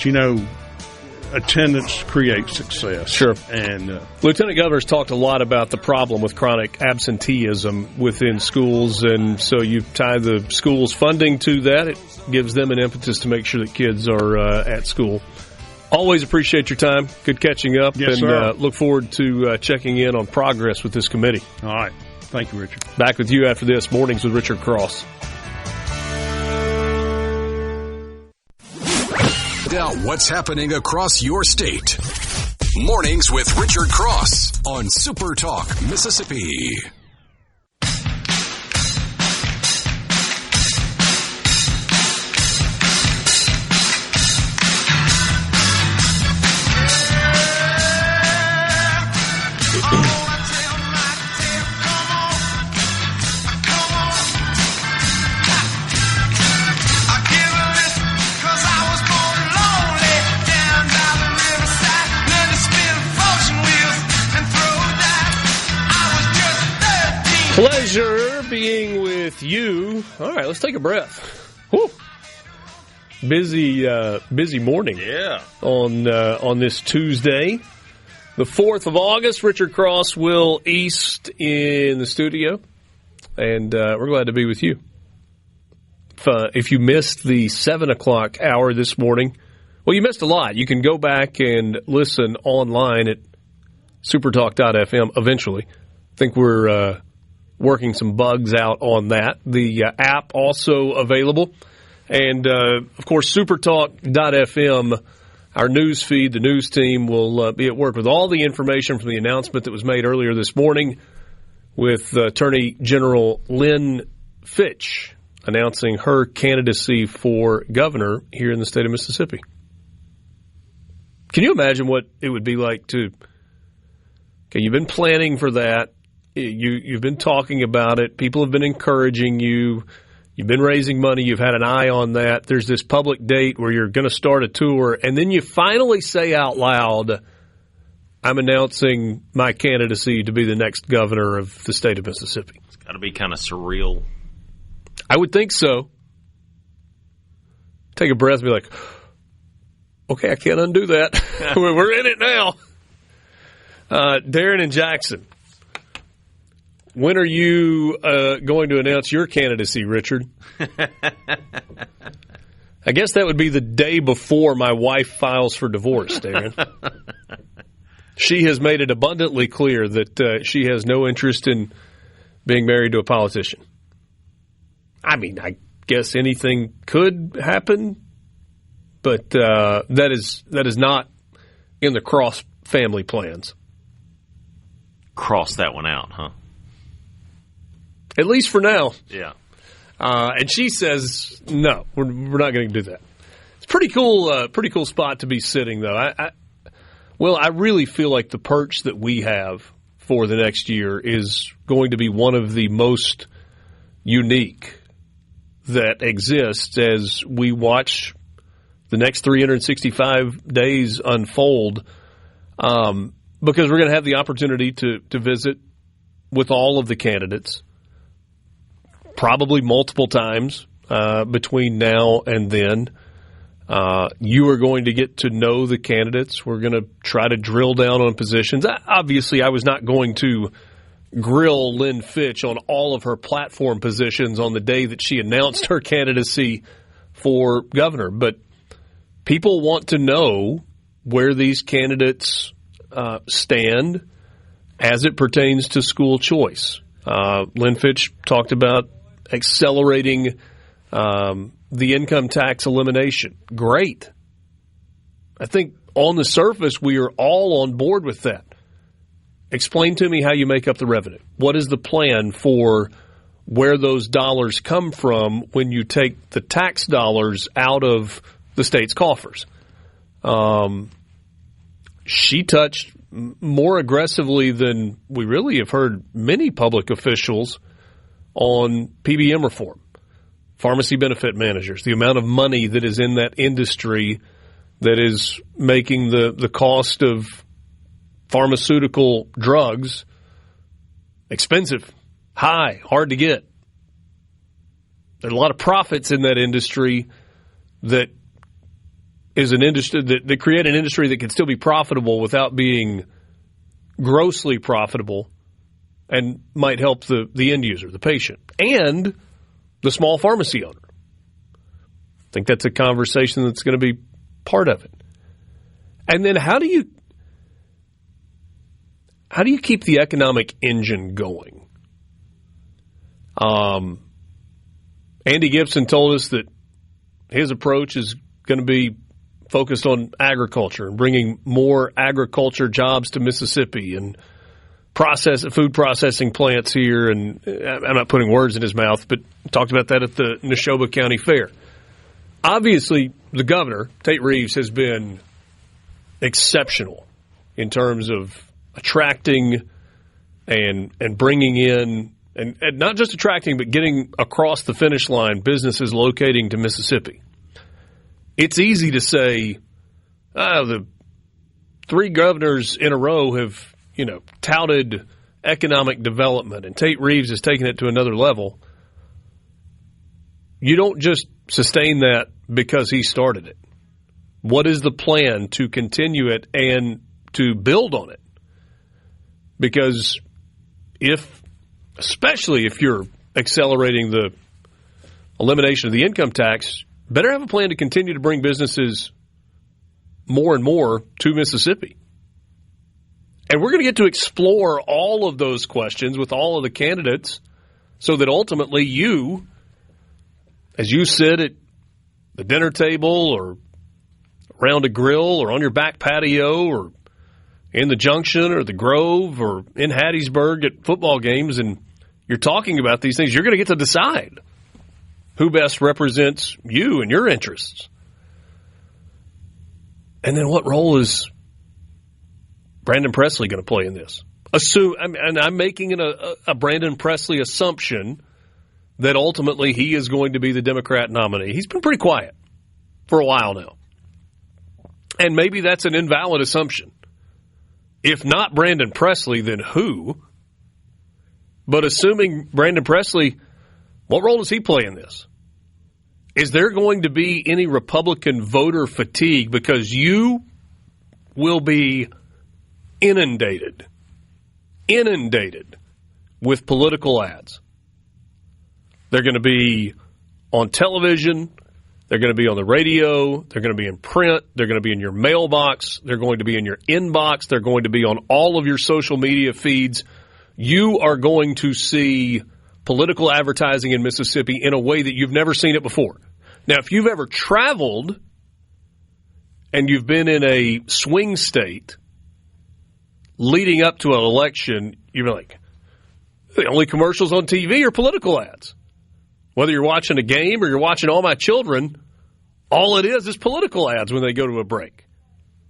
attendance creates success. Sure. And Lieutenant Governor's talked a lot about the problem with chronic absenteeism within schools, and so you tie the school's funding to that. It gives them an impetus to make sure that kids are at school. Always appreciate your time. Good catching up. Yes, and sir. Look forward to checking in on progress with this committee. All right. Thank you, Richard. Back with you after this. Mornings with Richard Cross. Find out what's happening across your state. Mornings with Richard Cross on SuperTalk Mississippi. Pleasure being with you. All right, let's take a breath. Whew. Busy morning. Yeah. On this Tuesday, the 4th of August. Richard Cross, Will East in the studio, and we're glad to be with you. If you missed the 7 o'clock hour this morning, well, you missed a lot. You can go back and listen online at supertalk.fm eventually. I think we're working some bugs out on that. The app also available. And, of course, supertalk.fm, our news feed, the news team will be at work with all the information from the announcement that was made earlier this morning with Attorney General Lynn Fitch announcing her candidacy for governor here in the state of Mississippi. Can you imagine what it would be like to... Okay, you've been planning for that. You've been talking about it. People have been encouraging you. You've been raising money. You've had an eye on that. There's this public date where you're going to start a tour, and then you finally say out loud, I'm announcing my candidacy to be the next governor of the state of Mississippi. It's got to be kind of surreal. I would think so. Take a breath and be like, okay, I can't undo that. We're in it now. Darren and Jackson. When are you going to announce your candidacy, Richard? I guess that would be the day before my wife files for divorce, Darren. She has made it abundantly clear that she has no interest in being married to a politician. I mean, I guess anything could happen, but that is not in the Cross family plans. Cross that one out, huh? At least for now. Yeah. And she says, no, we're not going to do that. It's pretty cool spot to be sitting, though. I really feel like the perch that we have for the next year is going to be one of the most unique that exists as we watch the next 365 days unfold, because we're going to have the opportunity to visit with all of the candidates, probably multiple times between now and then. You are going to get to know the candidates. We're going to try to drill down on positions. Obviously, I was not going to grill Lynn Fitch on all of her platform positions on the day that she announced her candidacy for governor. But people want to know where these candidates stand as it pertains to school choice. Lynn Fitch talked about accelerating the income tax elimination. Great. I think on the surface we are all on board with that. Explain to me how you make up the revenue. What is the plan for where those dollars come from when you take the tax dollars out of the state's coffers. She touched more aggressively than we really have heard many public officials on PBM reform, pharmacy benefit managers, the amount of money that is in that industry that is making the cost of pharmaceutical drugs expensive, high, hard to get. There's a lot of profits in that industry that is an industry that create an industry that can still be profitable without being grossly profitable and might help the end user, the patient, and the small pharmacy owner. I think that's a conversation that's going to be part of it. And then how do you keep the economic engine going? Andy Gipson told us that his approach is going to be focused on agriculture and bringing more agriculture jobs to Mississippi and food processing plants here. And I'm not putting words in his mouth, but talked about that at the Neshoba County Fair. Obviously, the governor, Tate Reeves, has been exceptional in terms of attracting and bringing in, and not just attracting, but getting across the finish line businesses locating to Mississippi. It's easy to say, the three governors in a row have, touted economic development, and Tate Reeves has taken it to another level. You don't just sustain that because he started it. What is the plan to continue it and to build on it? Because especially if you're accelerating the elimination of the income tax, better have a plan to continue to bring businesses more and more to Mississippi. And we're going to get to explore all of those questions with all of the candidates so that ultimately you, as you sit at the dinner table or around a grill or on your back patio or in the Junction or the Grove or in Hattiesburg at football games and you're talking about these things, you're going to get to decide who best represents you and your interests. And then what role is Brandon Presley going to play in this? And I'm making a Brandon Presley assumption that ultimately he is going to be the Democrat nominee. He's been pretty quiet for a while now. And maybe that's an invalid assumption. If not Brandon Presley, then who? But assuming Brandon Presley, what role does he play in this? Is there going to be any Republican voter fatigue? Because you will be inundated with political ads. They're going to be on television. They're going to be on the radio. They're going to be in print. They're going to be in your mailbox. They're going to be in your inbox. They're going to be on all of your social media feeds. You are going to see political advertising in Mississippi in a way that you've never seen it before. Now, if you've ever traveled and you've been in a swing state leading up to an election, you're like, the only commercials on TV are political ads. Whether you're watching a game or you're watching All My Children, all it is political ads when they go to a break.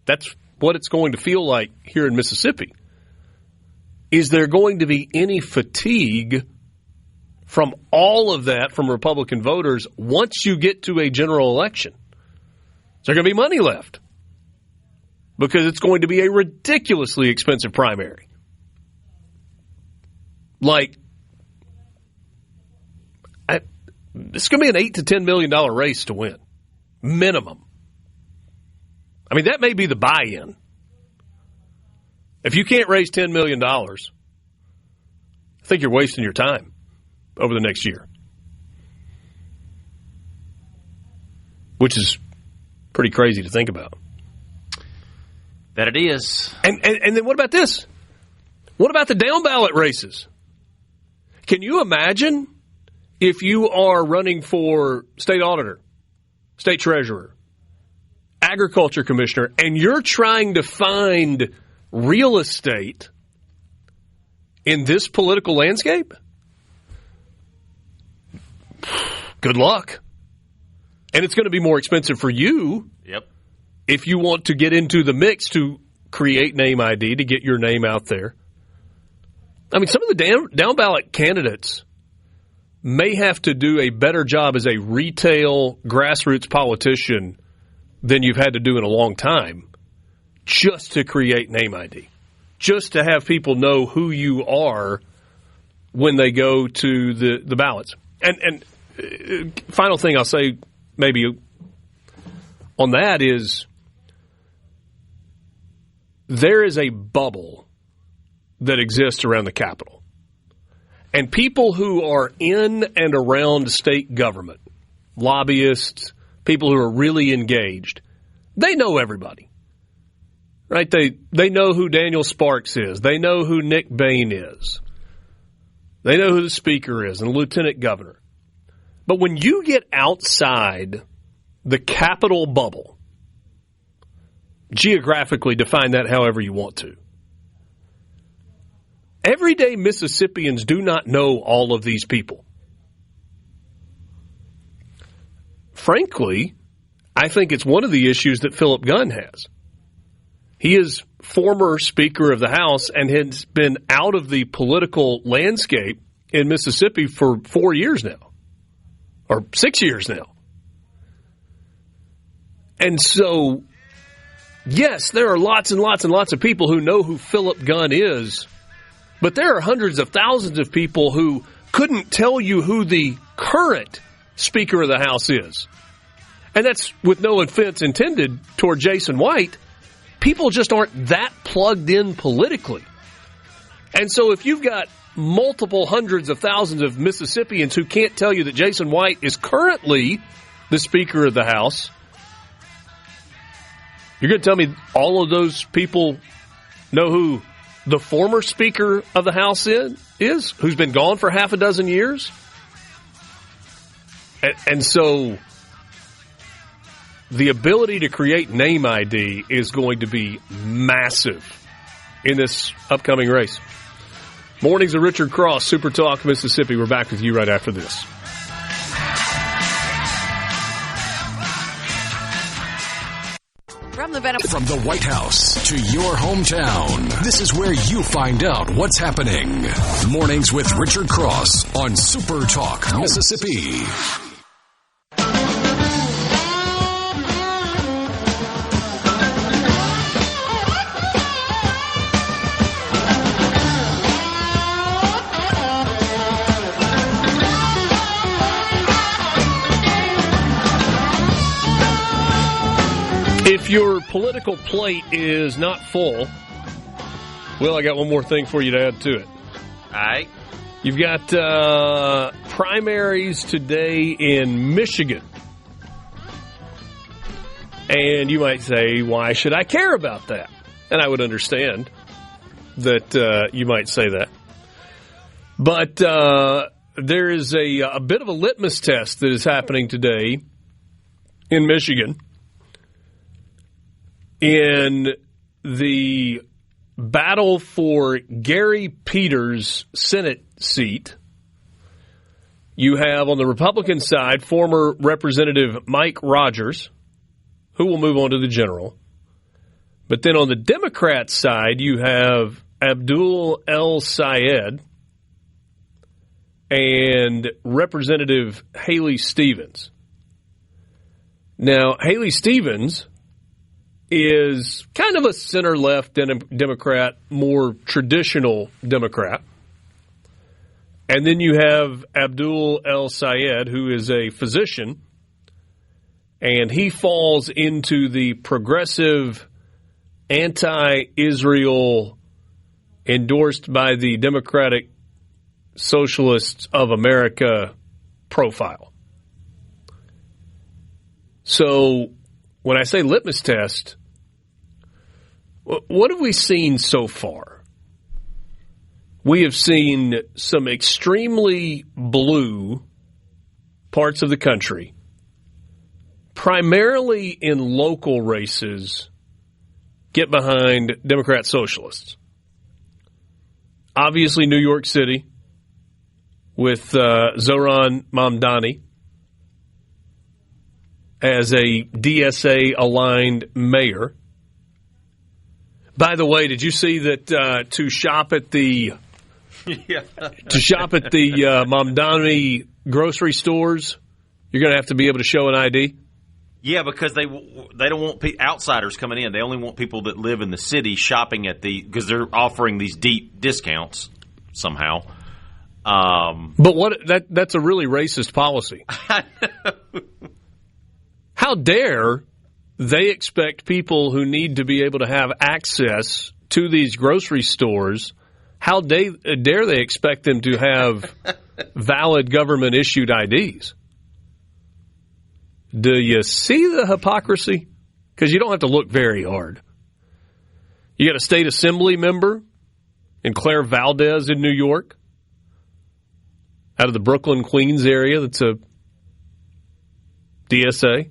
That's what it's going to feel like here in Mississippi. Is there going to be any fatigue from all of that from Republican voters once you get to a general election? Is there going to be money left? Because it's going to be a ridiculously expensive primary. It's going to be an $8 to $10 million race to win. Minimum. I mean, that may be the buy-in. If you can't raise $10 million, I think you're wasting your time over the next year. Which is pretty crazy to think about. That it is. And then what about this? What about the down-ballot races? Can you imagine if you are running for state auditor, state treasurer, agriculture commissioner, and you're trying to find real estate in this political landscape? good luck. And it's going to be more expensive for you if you want to get into the mix to create name ID, to get your name out there. I mean, some of the down-ballot candidates may have to do a better job as a retail grassroots politician than you've had to do in a long time just to create name ID, just to have people know who you are when they go to the ballots. And final thing I'll say maybe on that is there is a bubble that exists around the Capitol. And people who are in and around state government, lobbyists, people who are really engaged, they know everybody, right? They know who Daniel Sparks is. They know who Nick Bain is. They know who the speaker is and the lieutenant governor. But when you get outside the Capitol bubble, geographically define that however you want to, everyday Mississippians do not know all of these people. Frankly, I think it's one of the issues that Philip Gunn has. He is former Speaker of the House and has been out of the political landscape in Mississippi for 4 years now, or 6 years now. And so, yes, there are lots and lots and lots of people who know who Philip Gunn is, but there are hundreds of thousands of people who couldn't tell you who the current Speaker of the House is. And that's with no offense intended toward Jason White. People just aren't that plugged in politically. And so if you've got multiple hundreds of thousands of Mississippians who can't tell you that Jason White is currently the Speaker of the House, you're going to tell me all of those people know who the former Speaker of the House is, who's been gone for half a dozen years? And so the ability to create name ID is going to be massive in this upcoming race. Mornings of Richard Cross, SuperTalk Mississippi. We're back with you right after this. From the White House to your hometown, this is where you find out what's happening. Mornings with Richard Cross on SuperTalk Mississippi. If your political plate is not full, well, I got one more thing for you to add to it. All right. You've got primaries today in Michigan. And you might say, why should I care about that? And I would understand that you might say that. But there is a bit of a litmus test that is happening today in Michigan. In the battle for Gary Peters' Senate seat, you have on the Republican side former Representative Mike Rogers, who will move on to the general. But then on the Democrat side, you have Abdul El Sayed and Representative Haley Stevens. Now, Haley Stevens is kind of a center-left Democrat, more traditional Democrat. And then you have Abdul El Sayed, who is a physician, and he falls into the progressive, anti-Israel, endorsed by the Democratic Socialists of America profile. So when I say litmus test, what have we seen so far? We have seen some extremely blue parts of the country, primarily in local races, get behind Democrat socialists. Obviously, New York City, with Zohran Mamdani as a DSA-aligned mayor. By the way, did you see that to shop at the Mamdani grocery stores, you're going to have to be able to show an ID? Yeah, because they don't want outsiders coming in. They only want people that live in the city shopping at because they're offering these deep discounts somehow. But that's a really racist policy. How dare they expect people who need to be able to have access to these grocery stores, how dare they expect them to have valid government-issued IDs? Do you see the hypocrisy? Because you don't have to look very hard. You got a state assembly member in Claire Valdez in New York, out of the Brooklyn, Queens area, that's a DSA.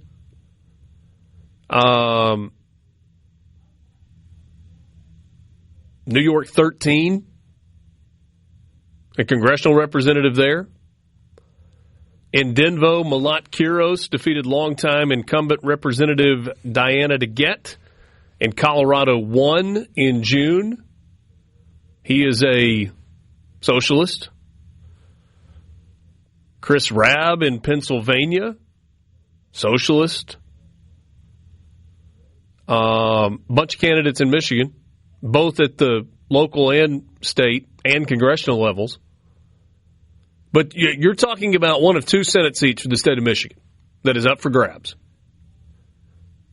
New York 13, a congressional representative there. In Denver, Malat Quiros defeated longtime incumbent Representative Diana DeGette. In Colorado, won in June. He is a socialist. Chris Rabb in Pennsylvania, socialist. Bunch of candidates in Michigan, both at the local and state and congressional levels. But you're talking about one of two Senate seats for the state of Michigan that is up for grabs.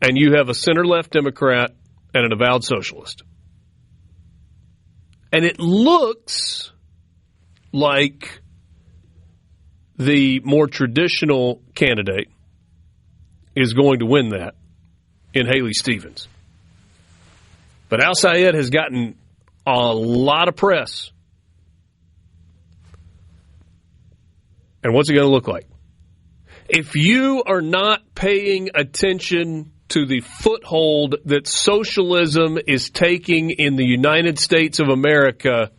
And you have a center-left Democrat and an avowed socialist. And it looks like the more traditional candidate is going to win that in Haley Stevens. But Al Sayed has gotten a lot of press. And what's it going to look like? If you are not paying attention to the foothold that socialism is taking in the United States of America,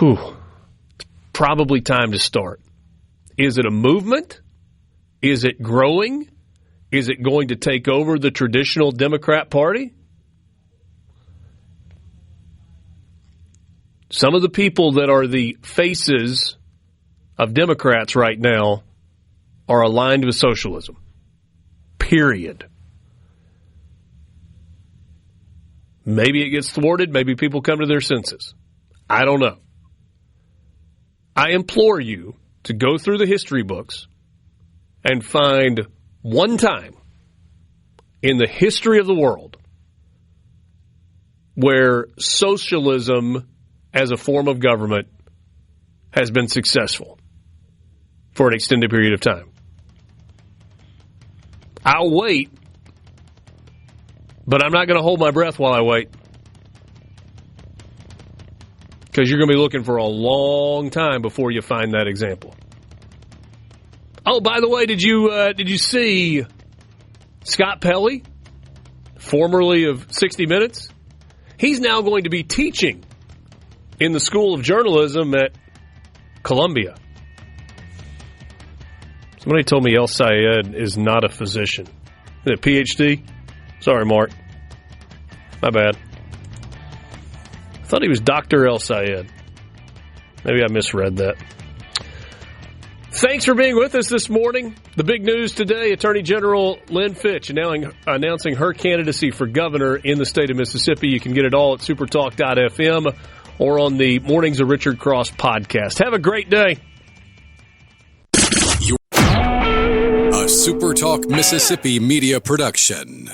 it's probably time to start. Is it a movement? Is it growing? Is it going to take over the traditional Democrat Party? Some of the people that are the faces of Democrats right now are aligned with socialism. Period. Maybe it gets thwarted. Maybe people come to their senses. I don't know. I implore you to go through the history books and find one time in the history of the world where socialism as a form of government has been successful for an extended period of time. I'll wait, but I'm not going to hold my breath while I wait, because you're going to be looking for a long time before you find that example. Oh, by the way, did you see Scott Pelley, formerly of 60 Minutes? He's now going to be teaching in the School of Journalism at Columbia. Somebody told me El Sayed is not a physician. Is it a PhD? Sorry, Mark. My bad. I thought he was Dr. El Sayed. Maybe I misread that. Thanks for being with us this morning. The big news today, Attorney General Lynn Fitch announcing her candidacy for governor in the state of Mississippi. You can get it all at supertalk.fm or on the Mornings of Richard Cross podcast. Have a great day. A SuperTalk Mississippi Media production.